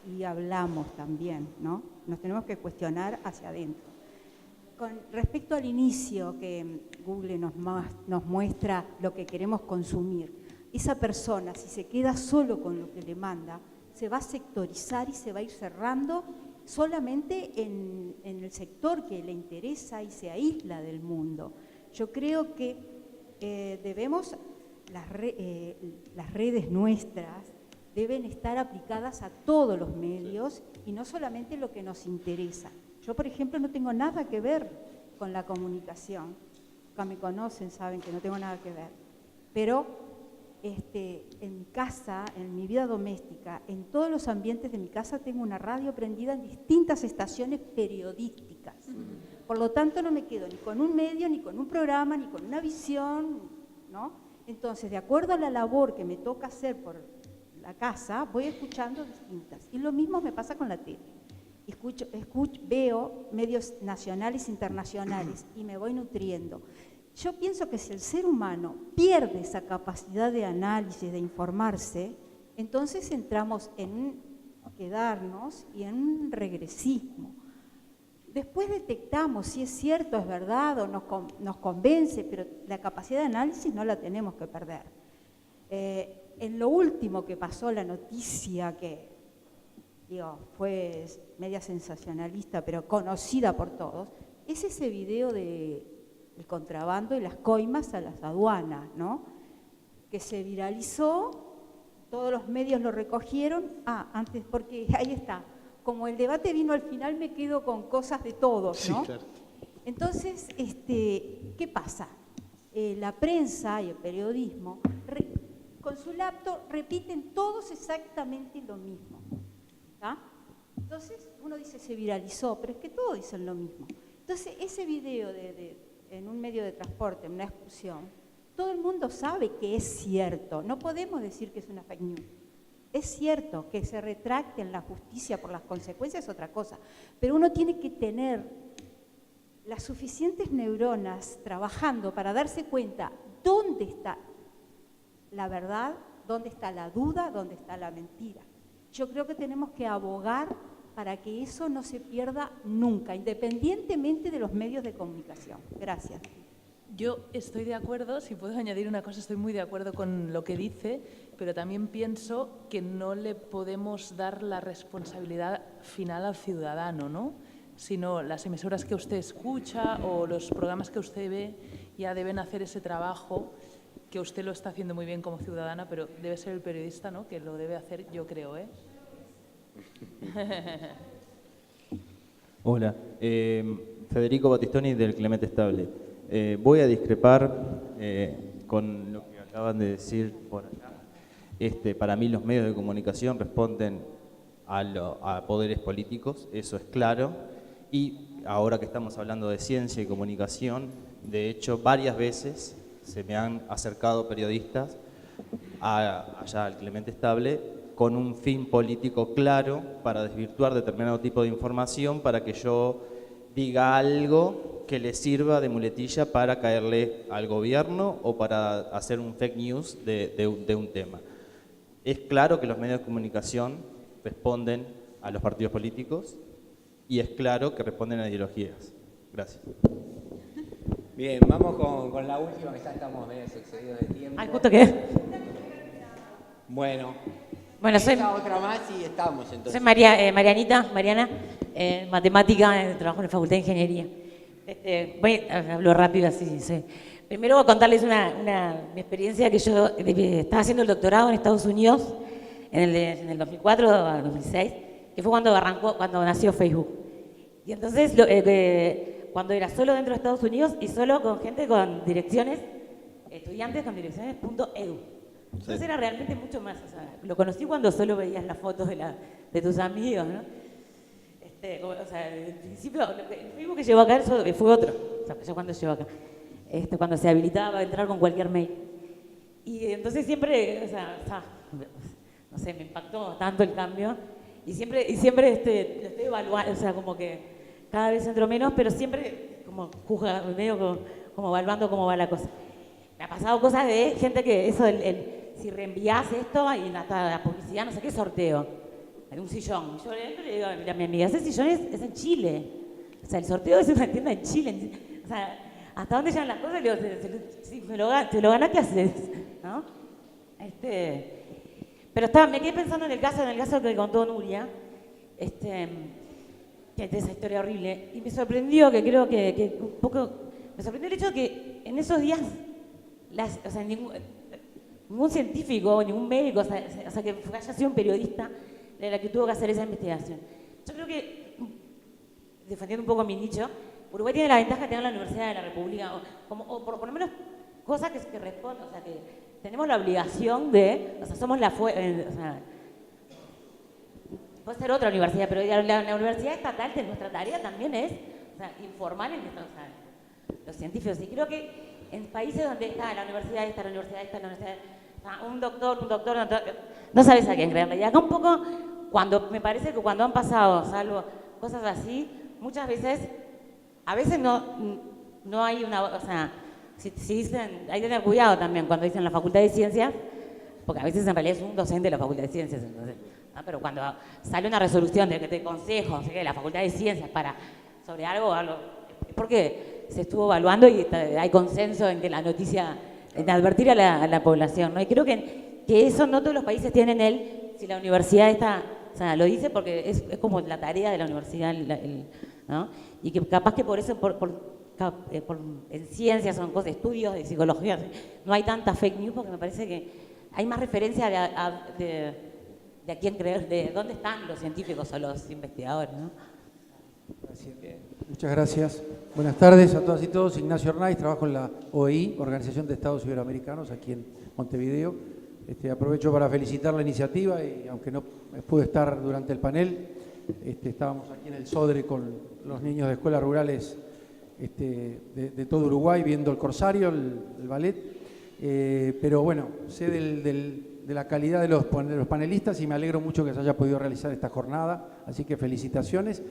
y hablamos también, ¿no? Nos tenemos que cuestionar hacia adentro. Con respecto al inicio que Google nos muestra lo que queremos consumir, esa persona, si se queda solo con lo que le manda, se va a sectorizar y se va a ir cerrando solamente en el sector que le interesa y se aísla del mundo. Yo creo que debemos, las redes nuestras deben estar aplicadas a todos los medios y no solamente lo que nos interesa. Yo, por ejemplo, no tengo nada que ver con la comunicación. Acá me conocen, saben que no tengo nada que ver. Pero en mi casa, en mi vida doméstica, en todos los ambientes de mi casa tengo una radio prendida en distintas estaciones periodísticas. Por lo tanto, no me quedo ni con un medio, ni con un programa, ni con una visión, ¿no? Entonces, de acuerdo a la labor que me toca hacer por la casa, voy escuchando distintas. Y lo mismo me pasa con la tele. Veo medios nacionales e internacionales y me voy nutriendo. Yo pienso que si el ser humano pierde esa capacidad de análisis, de informarse, entonces entramos en quedarnos y en un regresismo. Después detectamos si es cierto, es verdad o nos convence, pero la capacidad de análisis no la tenemos que perder. En lo último que pasó, la noticia que fue media sensacionalista, pero conocida por todos, es ese video del contrabando y las coimas a las aduanas, ¿no? Que se viralizó, todos los medios lo recogieron. Antes, porque ahí está, como el debate vino al final, me quedo con cosas de todos, ¿no? Sí, claro. Entonces, ¿qué pasa? La prensa y el periodismo, con su laptop, repiten todos exactamente lo mismo. ¿Ah? Entonces uno dice se viralizó, pero es que todos dicen lo mismo. Entonces ese video en un medio de transporte, en una excursión, todo el mundo sabe que es cierto. No podemos decir que es una fake news. Es cierto que se retracte en la justicia por las consecuencias, es otra cosa. Pero uno tiene que tener las suficientes neuronas trabajando para darse cuenta dónde está la verdad, dónde está la duda, dónde está la mentira. Yo creo que tenemos que abogar para que eso no se pierda nunca, independientemente de los medios de comunicación. Gracias. Yo estoy de acuerdo, si puedo añadir una cosa, estoy muy de acuerdo con lo que dice, pero también pienso que no le podemos dar la responsabilidad final al ciudadano, ¿no? Sino las emisoras que usted escucha o los programas que usted ve ya deben hacer ese trabajo, que usted lo está haciendo muy bien como ciudadana, pero debe ser el periodista, ¿no?, que lo debe hacer, yo creo, ¿eh? Hola, Federico Battistoni del Clemente Estable. Voy a discrepar con lo que acaban de decir por acá. Para mí los medios de comunicación responden a poderes políticos, eso es claro, y ahora que estamos hablando de ciencia y comunicación, de hecho varias veces se me han acercado periodistas allá al Clemente Estable con un fin político claro para desvirtuar determinado tipo de información para que yo diga algo que le sirva de muletilla para caerle al gobierno o para hacer un fake news de un tema. Es claro que los medios de comunicación responden a los partidos políticos y es claro que responden a ideologías. Gracias. Bien, vamos con la última, que ya estamos medio excedidos de tiempo. ¿Ay, justo qué? Bueno, soy otra más y estamos entonces. Soy Mariana, matemática, trabajo en la Facultad de Ingeniería. Hablo rápido así. Sí. Primero voy a contarles mi experiencia, que yo estaba haciendo el doctorado en Estados Unidos en el 2004 a 2006, que fue cuando nació Facebook. Y entonces, cuando era solo dentro de Estados Unidos y solo con gente con direcciones, estudiantes con direcciones .edu. Entonces era realmente mucho más, o sea, lo conocí cuando solo veías las fotos de tus amigos, ¿no? En principio, el Facebook que llegó acá fue otro, o sea, yo cuando llegó acá, cuando se habilitaba a entrar con cualquier mail. Y entonces siempre, no sé, me impactó tanto el cambio y siempre lo estoy evaluando, o sea, como que cada vez entro menos, pero siempre como medio como evaluando cómo va la cosa. me ha pasado cosas de gente que eso, si reenvías esto y la publicidad, no sé qué sorteo, en un sillón. Yo le digo, mira, mi amiga, ese sillón es en Chile. O sea, el sorteo es una tienda en Chile. O sea, ¿hasta dónde llegan las cosas? Le digo, si me lo gana, ¿qué haces? ¿No? Pero me quedé pensando en el caso que contó Nuria, que es esa historia horrible, y me sorprendió que creo que un poco, me sorprendió el hecho de que en esos días, o sea, ningún científico, ningún médico, o sea, que haya sido un periodista, de la que tuvo que hacer esa investigación. Yo creo que, defendiendo un poco mi nicho, Uruguay tiene la ventaja de tener la Universidad de la República, o por lo menos cosas que responden, o sea, que tenemos la obligación de, o sea, somos o sea, puede ser otra universidad, pero la universidad estatal, nuestra tarea también es, o sea, informar en los científicos. Y creo que en países donde está la universidad esta, la universidad esta, la universidad esta, un doctor, no sabes a quién creerle. Y acá un poco, me parece que cuando han pasado, salvo cosas así, muchas veces, a veces no hay una, o sea, si dicen, hay que tener cuidado también cuando dicen la Facultad de Ciencias, porque a veces en realidad es un docente de la Facultad de Ciencias, entonces, ¿no? Pero cuando sale una resolución de que te consejo, de la Facultad de Ciencias sobre algo, porque se estuvo evaluando y hay consenso en que la noticia, en advertir a la población, ¿no? Y creo que eso no todos los países tienen si la universidad está, o sea, lo dice porque es como la tarea de la universidad, ¿no? Y que capaz que por eso, en ciencias, son cosas, estudios de psicología, no hay tanta fake news porque me parece que hay más referencia de a quién creer, de dónde están los científicos o los investigadores, ¿no? Gracias. Muchas gracias. Buenas tardes a todas y todos. Ignacio Arnaiz, trabajo en la OEI, Organización de Estados Iberoamericanos, aquí en Montevideo. Aprovecho para felicitar la iniciativa y aunque no pude estar durante el panel, estábamos aquí en el Sodre con los niños de escuelas rurales de todo Uruguay viendo el Corsario, el ballet. Pero bueno, sé de la calidad de los panelistas y me alegro mucho que se haya podido realizar esta jornada, así que felicitaciones.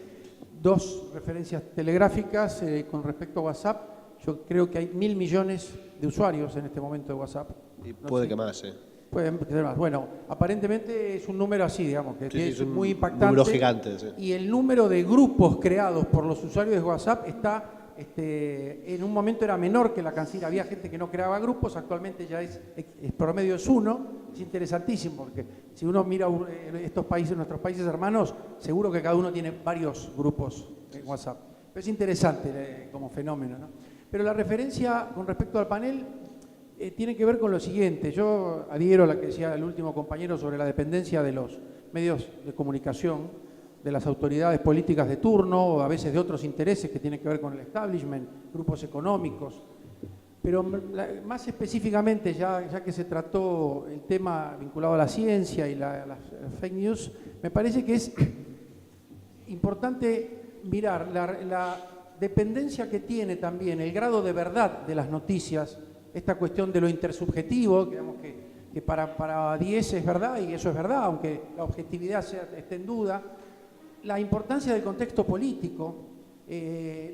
Dos referencias telegráficas con respecto a WhatsApp. Yo creo que hay 1.000 millones de usuarios en este momento de WhatsApp. Y puede que más, Pueden ser más. Bueno, aparentemente es un número así, digamos, que es muy impactante. Un número gigante, sí. Y el número de grupos creados por los usuarios de WhatsApp está, en un momento era menor que la cantidad. Había gente que no creaba grupos, actualmente ya es promedio es 1. Es interesantísimo, porque si uno mira estos países, nuestros países hermanos, seguro que cada uno tiene varios grupos en WhatsApp. Pero es interesante como fenómeno, ¿no? Pero la referencia con respecto al panel tiene que ver con lo siguiente. Yo adhiero a la que decía el último compañero sobre la dependencia de los medios de comunicación, de las autoridades políticas de turno, o a veces de otros intereses que tienen que ver con el establishment, grupos económicos. Pero más específicamente, ya que se trató el tema vinculado a la ciencia y las fake news, me parece que es importante mirar la dependencia que tiene también el grado de verdad de las noticias, esta cuestión de lo intersubjetivo, digamos que para 10 es verdad, y eso es verdad, aunque la objetividad esté en duda, la importancia del contexto político,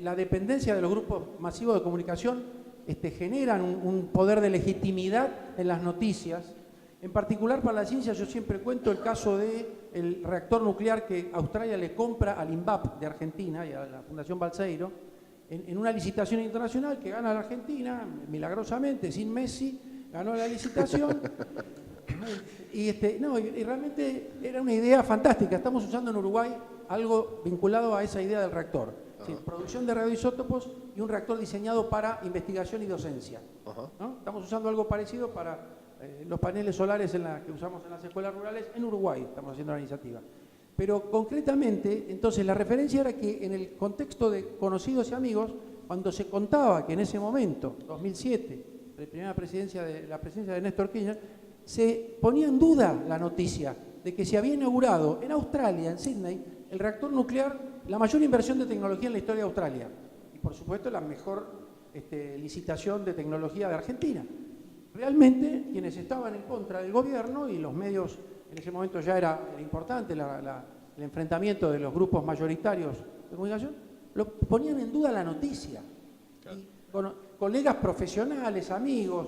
la dependencia de los grupos masivos de comunicación, generan un poder de legitimidad en las noticias. En particular para la ciencia yo siempre cuento el caso del reactor nuclear que Australia le compra al INVAP de Argentina y a la Fundación Balseiro en una licitación internacional que gana la Argentina, milagrosamente, sin Messi, ganó la licitación. Y realmente era una idea fantástica. Estamos usando en Uruguay algo vinculado a esa idea del reactor. Sí, producción de radioisótopos y un reactor diseñado para investigación y docencia, ¿no? Estamos usando algo parecido para los paneles solares que usamos en las escuelas rurales en Uruguay, estamos haciendo la iniciativa. Pero concretamente, entonces la referencia era que en el contexto de conocidos y amigos, cuando se contaba que en ese momento, 2007, la primera presidencia de Néstor Kirchner, se ponía en duda la noticia de que se había inaugurado en Australia, en Sydney, el reactor nuclear, la mayor inversión de tecnología en la historia de Australia. Y por supuesto la mejor licitación de tecnología de Argentina. Realmente quienes estaban en contra del gobierno y los medios, en ese momento ya era importante el enfrentamiento de los grupos mayoritarios de comunicación, ponían en duda la noticia. Y colegas profesionales, amigos,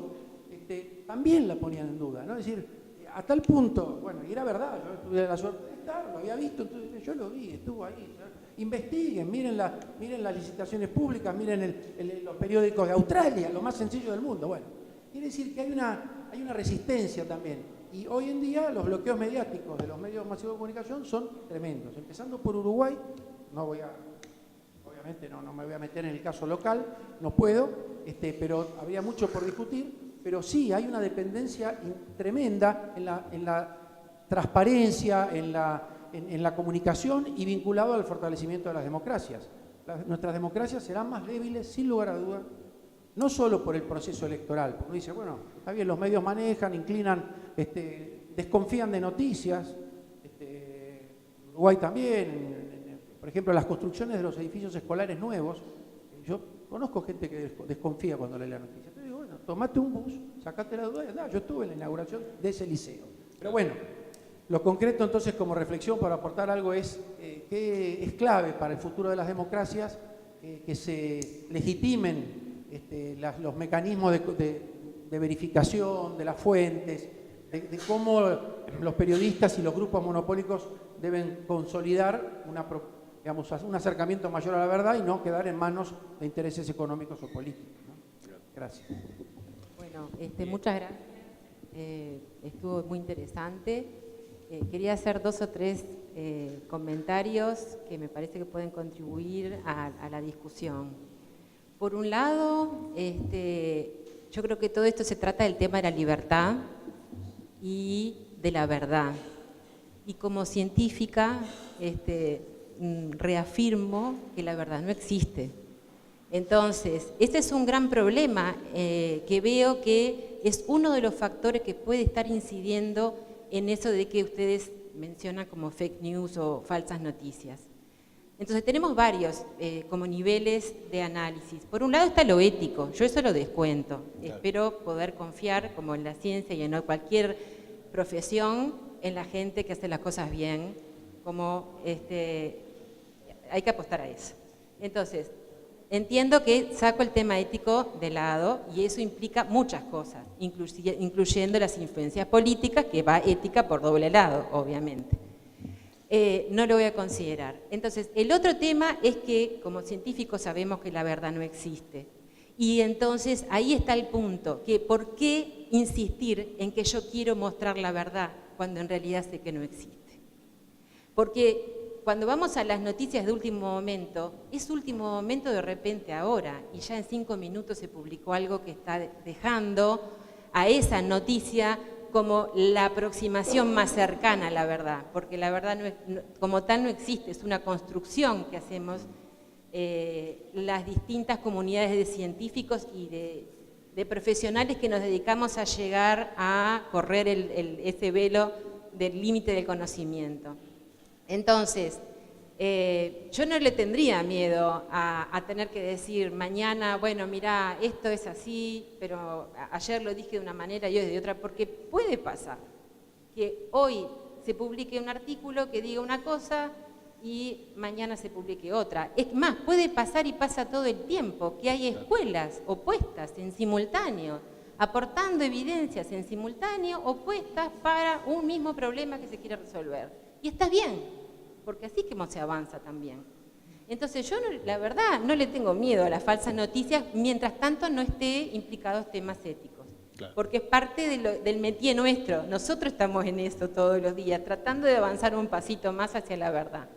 también la ponían en duda, ¿no? Es decir, a tal punto, bueno, y era verdad, yo tuve la suerte de estar, lo había visto, entonces yo lo vi, estuvo ahí. Investiguen, miren las licitaciones públicas, miren los periódicos de Australia, lo más sencillo del mundo. Bueno, quiere decir que hay una resistencia también. Y hoy en día los bloqueos mediáticos de los medios masivos de comunicación son tremendos. Empezando por Uruguay, obviamente no me voy a meter en el caso local, no puedo, pero habría mucho por discutir. Pero sí, hay una dependencia tremenda en la transparencia, en la comunicación y vinculado al fortalecimiento de las democracias. Nuestras democracias serán más débiles, sin lugar a dudas, no solo por el proceso electoral, porque uno dice, bueno, está bien, los medios manejan, inclinan, desconfían de noticias, Uruguay también, por ejemplo, las construcciones de los edificios escolares nuevos, yo conozco gente que desconfía cuando lee la noticia. Entonces digo, bueno, tomate un bus, sacate la duda y andá. Yo estuve en la inauguración de ese liceo. Pero bueno, lo concreto entonces como reflexión para aportar algo es que es clave para el futuro de las democracias que se legitimen los mecanismos de verificación de las fuentes, de cómo los periodistas y los grupos monopólicos deben consolidar un acercamiento mayor a la verdad y no quedar en manos de intereses económicos o políticos, ¿no? Gracias. Bueno, muchas gracias. Estuvo muy interesante. Quería hacer 2 o 3 comentarios que me parece que pueden contribuir a la discusión. Por un lado, yo creo que todo esto se trata del tema de la libertad y de la verdad. Y como científica, reafirmo que la verdad no existe. Entonces, este es un gran problema que veo que es uno de los factores que puede estar incidiendo en eso de que ustedes mencionan como fake news o falsas noticias. Entonces tenemos varios como niveles de análisis. Por un lado está lo ético, yo eso lo descuento. Claro. Espero poder confiar, como en la ciencia y en cualquier profesión, en la gente que hace las cosas bien, como hay que apostar a eso. Entonces, entiendo que saco el tema ético de lado y eso implica muchas cosas, incluyendo las influencias políticas, que va ética por doble lado, obviamente. No lo voy a considerar. Entonces, el otro tema es que como científicos sabemos que la verdad no existe. Y entonces ahí está el punto, que ¿por qué insistir en que yo quiero mostrar la verdad cuando en realidad sé que no existe? Porque cuando vamos a las noticias de último momento, es último momento de repente ahora, y ya en 5 minutos se publicó algo que está dejando a esa noticia como la aproximación más cercana a la verdad, porque la verdad como tal no existe, es una construcción que hacemos las distintas comunidades de científicos y de profesionales que nos dedicamos a llegar a correr ese velo del límite del conocimiento. Entonces, yo no le tendría miedo a tener que decir mañana, bueno, mira, esto es así, pero ayer lo dije de una manera y hoy de otra, porque puede pasar que hoy se publique un artículo que diga una cosa y mañana se publique otra. Es más, puede pasar y pasa todo el tiempo, que hay escuelas opuestas en simultáneo, aportando evidencias en simultáneo opuestas para un mismo problema que se quiere resolver. Y está bien, porque así es como se avanza también. Entonces yo, la verdad, no le tengo miedo a las falsas noticias, mientras tanto no esté implicados temas éticos. Claro. Porque es parte del métier nuestro. Nosotros estamos en eso todos los días, tratando de avanzar un pasito más hacia la verdad.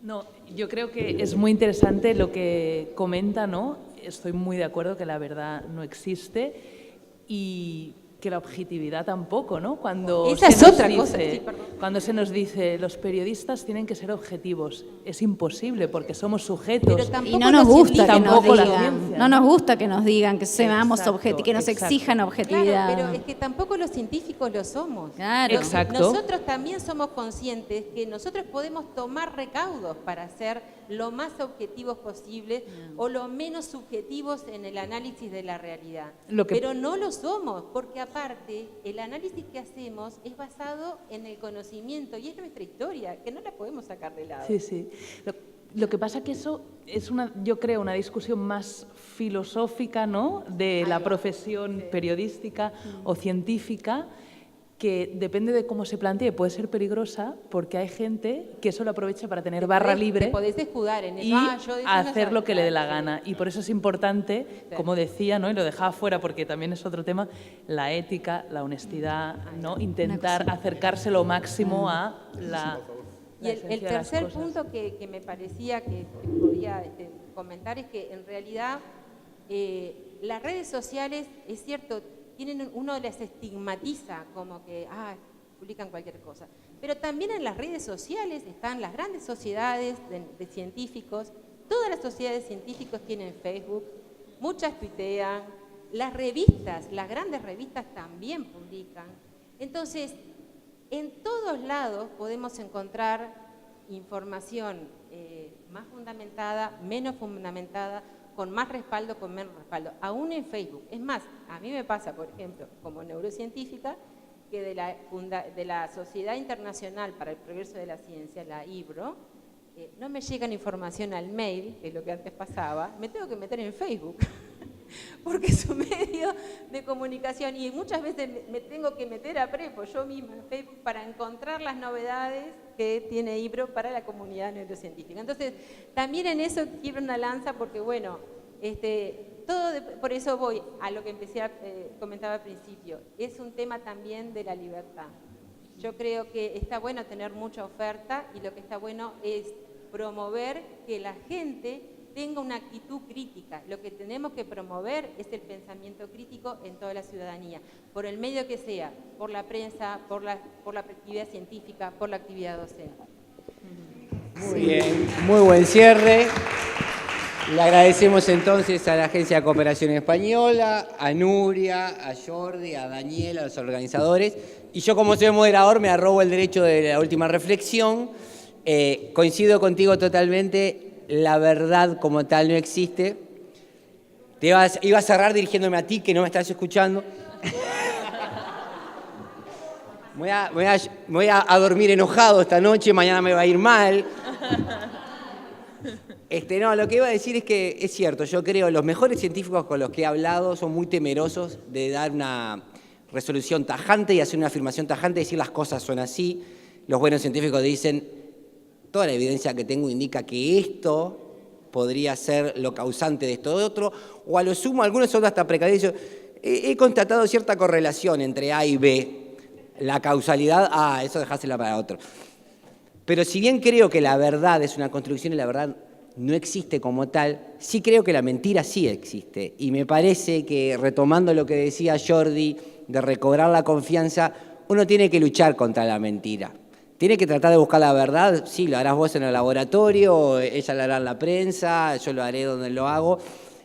No, yo creo que es muy interesante lo que comenta, ¿no? Estoy muy de acuerdo que la verdad no existe y que la objetividad tampoco, ¿no? Esa es otra cosa. Sí, cuando se nos dice los periodistas tienen que ser objetivos, es imposible porque somos sujetos. Y no nos gusta que nos digan, no nos gusta que nos digan que seamos objetivos, que nos exijan objetividad. Claro, pero es que tampoco los científicos lo somos. Claro. Exacto. Nosotros también somos conscientes que nosotros podemos tomar recaudos para ser lo más objetivos posible o lo menos subjetivos en el análisis de la realidad. Pero no lo somos, porque aparte el análisis que hacemos es basado en el conocimiento y es nuestra historia, que no la podemos sacar de lado. Sí, sí. Lo que pasa que eso es, yo creo, una discusión más filosófica, ¿no?, de la profesión periodística o científica, que depende de cómo se plantee, puede ser peligrosa porque hay gente que eso lo aprovecha para tener barra libre te podés escudar en eso. y Yo de eso hacer no lo que le dé la sabía. gana. Y por eso es importante, como decía, ¿no?, y lo dejaba fuera porque también es otro tema, la ética, la honestidad, ¿no?, intentar acercarse lo máximo a la... Y el tercer punto que me parecía que podía comentar es que en realidad las redes sociales, es cierto, uno les estigmatiza como que publican cualquier cosa, pero también en las redes sociales están las grandes sociedades de científicos, todas las sociedades científicas tienen Facebook, muchas tuitean, las revistas, las grandes revistas también publican. Entonces, en todos lados podemos encontrar información más fundamentada, menos fundamentada, con más respaldo, con menos respaldo, aún en Facebook. Es más, a mí me pasa, por ejemplo, como neurocientífica, que de la Sociedad Internacional para el Progreso de la Ciencia, la IBRO, no me llega información al mail, que es lo que antes pasaba, me tengo que meter en Facebook, porque es un medio de comunicación y muchas veces me tengo que meter a prepo yo misma en Facebook para encontrar las novedades que tiene IBRO para la comunidad neurocientífica. Entonces, también en eso quiero una lanza porque, bueno, por eso voy a lo que comentaba al principio, es un tema también de la libertad. Yo creo que está bueno tener mucha oferta y lo que está bueno es promover que la gente tenga una actitud crítica. Lo que tenemos que promover es el pensamiento crítico en toda la ciudadanía, por el medio que sea, por la prensa, por la actividad científica, por la actividad docente. Muy bien, muy buen cierre. Le agradecemos entonces a la Agencia de Cooperación Española, a Nuria, a Jordi, a Daniela, a los organizadores. Y yo, como soy moderador, me arrobo el derecho de la última reflexión. Coincido contigo totalmente. La verdad como tal no existe. Iba a cerrar dirigiéndome a ti, que no me estás escuchando. Voy a dormir enojado esta noche, mañana me va a ir mal. No, lo que iba a decir es que es cierto, yo creo, los mejores científicos con los que he hablado son muy temerosos de dar una resolución tajante y hacer una afirmación tajante y decir las cosas son así. Los buenos científicos dicen, toda la evidencia que tengo indica que esto podría ser lo causante de esto o de otro, o a lo sumo, algunos son hasta precarios. He constatado cierta correlación entre A y B. La causalidad, eso dejásela para otro. Pero si bien creo que la verdad es una construcción y la verdad no existe como tal, sí creo que la mentira sí existe. Y me parece que, retomando lo que decía Jordi, de recobrar la confianza, uno tiene que luchar contra la mentira. Tiene que tratar de buscar la verdad, sí, lo harás vos en el laboratorio, ella lo hará en la prensa, yo lo haré donde lo hago,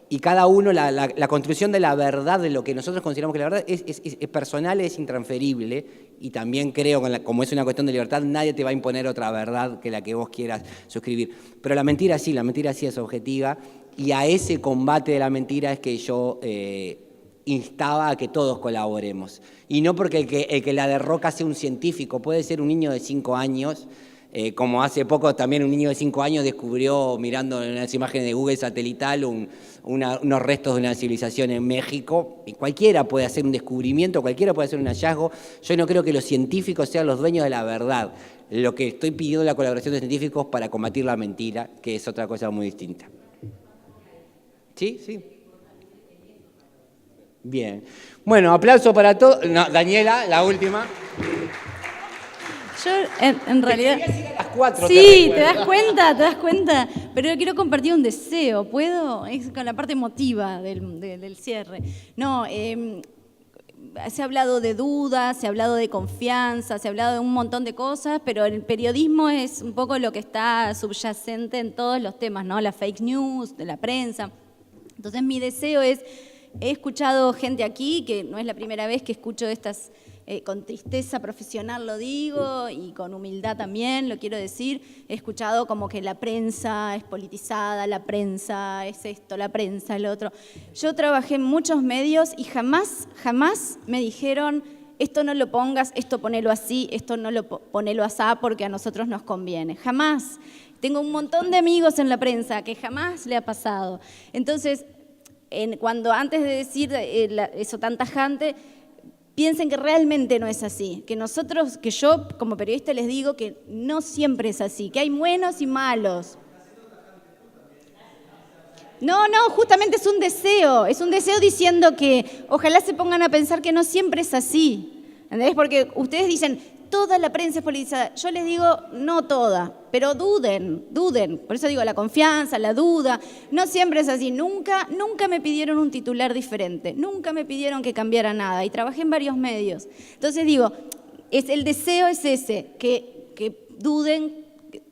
y cada uno, la construcción de la verdad, de lo que nosotros consideramos que la verdad es personal, es intransferible, y también creo, como es una cuestión de libertad, nadie te va a imponer otra verdad que la que vos quieras suscribir. Pero la mentira sí es objetiva, y a ese combate de la mentira es que yo instaba a que todos colaboremos. Y no porque el que la derroca sea un científico, puede ser un niño de 5 años, como hace poco también un niño de 5 años descubrió, mirando en las imágenes de Google satelital, unos restos de una civilización en México. Y cualquiera puede hacer un descubrimiento, cualquiera puede hacer un hallazgo. Yo no creo que los científicos sean los dueños de la verdad. Lo que estoy pidiendo es la colaboración de científicos para combatir la mentira, que es otra cosa muy distinta. ¿Sí? Sí. Bien. Bueno, aplauso para todos. No, Daniela, la última. Yo, en realidad... A las 4, sí, te das cuenta. Pero quiero compartir un deseo, ¿puedo? Es con la parte emotiva del cierre. No, se ha hablado de dudas, se ha hablado de confianza, se ha hablado de un montón de cosas, pero el periodismo es un poco lo que está subyacente en todos los temas, ¿no? La fake news, de la prensa. Entonces mi deseo es... He escuchado gente aquí, que no es la primera vez que escucho estas, con tristeza profesional lo digo, y con humildad también, lo quiero decir, he escuchado como que la prensa es politizada, la prensa es esto, la prensa el otro. Yo trabajé en muchos medios y jamás me dijeron, esto no lo pongas, esto ponelo así, esto no lo ponelo asá porque a nosotros nos conviene. Jamás. Tengo un montón de amigos en la prensa que jamás le ha pasado. Entonces, cuando antes de decir eso tan tajante, piensen que realmente no es así, que yo como periodista les digo que no siempre es así, que hay buenos y malos. No, justamente es un deseo diciendo que ojalá se pongan a pensar que no siempre es así, ¿entendés? Porque ustedes dicen, toda la prensa es politizada. Yo les digo, no toda, pero duden. Por eso digo, la confianza, la duda, no siempre es así. Nunca me pidieron un titular diferente, nunca me pidieron que cambiara nada y trabajé en varios medios. Entonces digo, el deseo es ese, que duden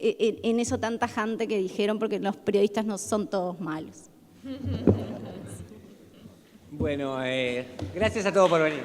en eso tan tajante que dijeron, porque los periodistas no son todos malos. Bueno, gracias a todos por venir.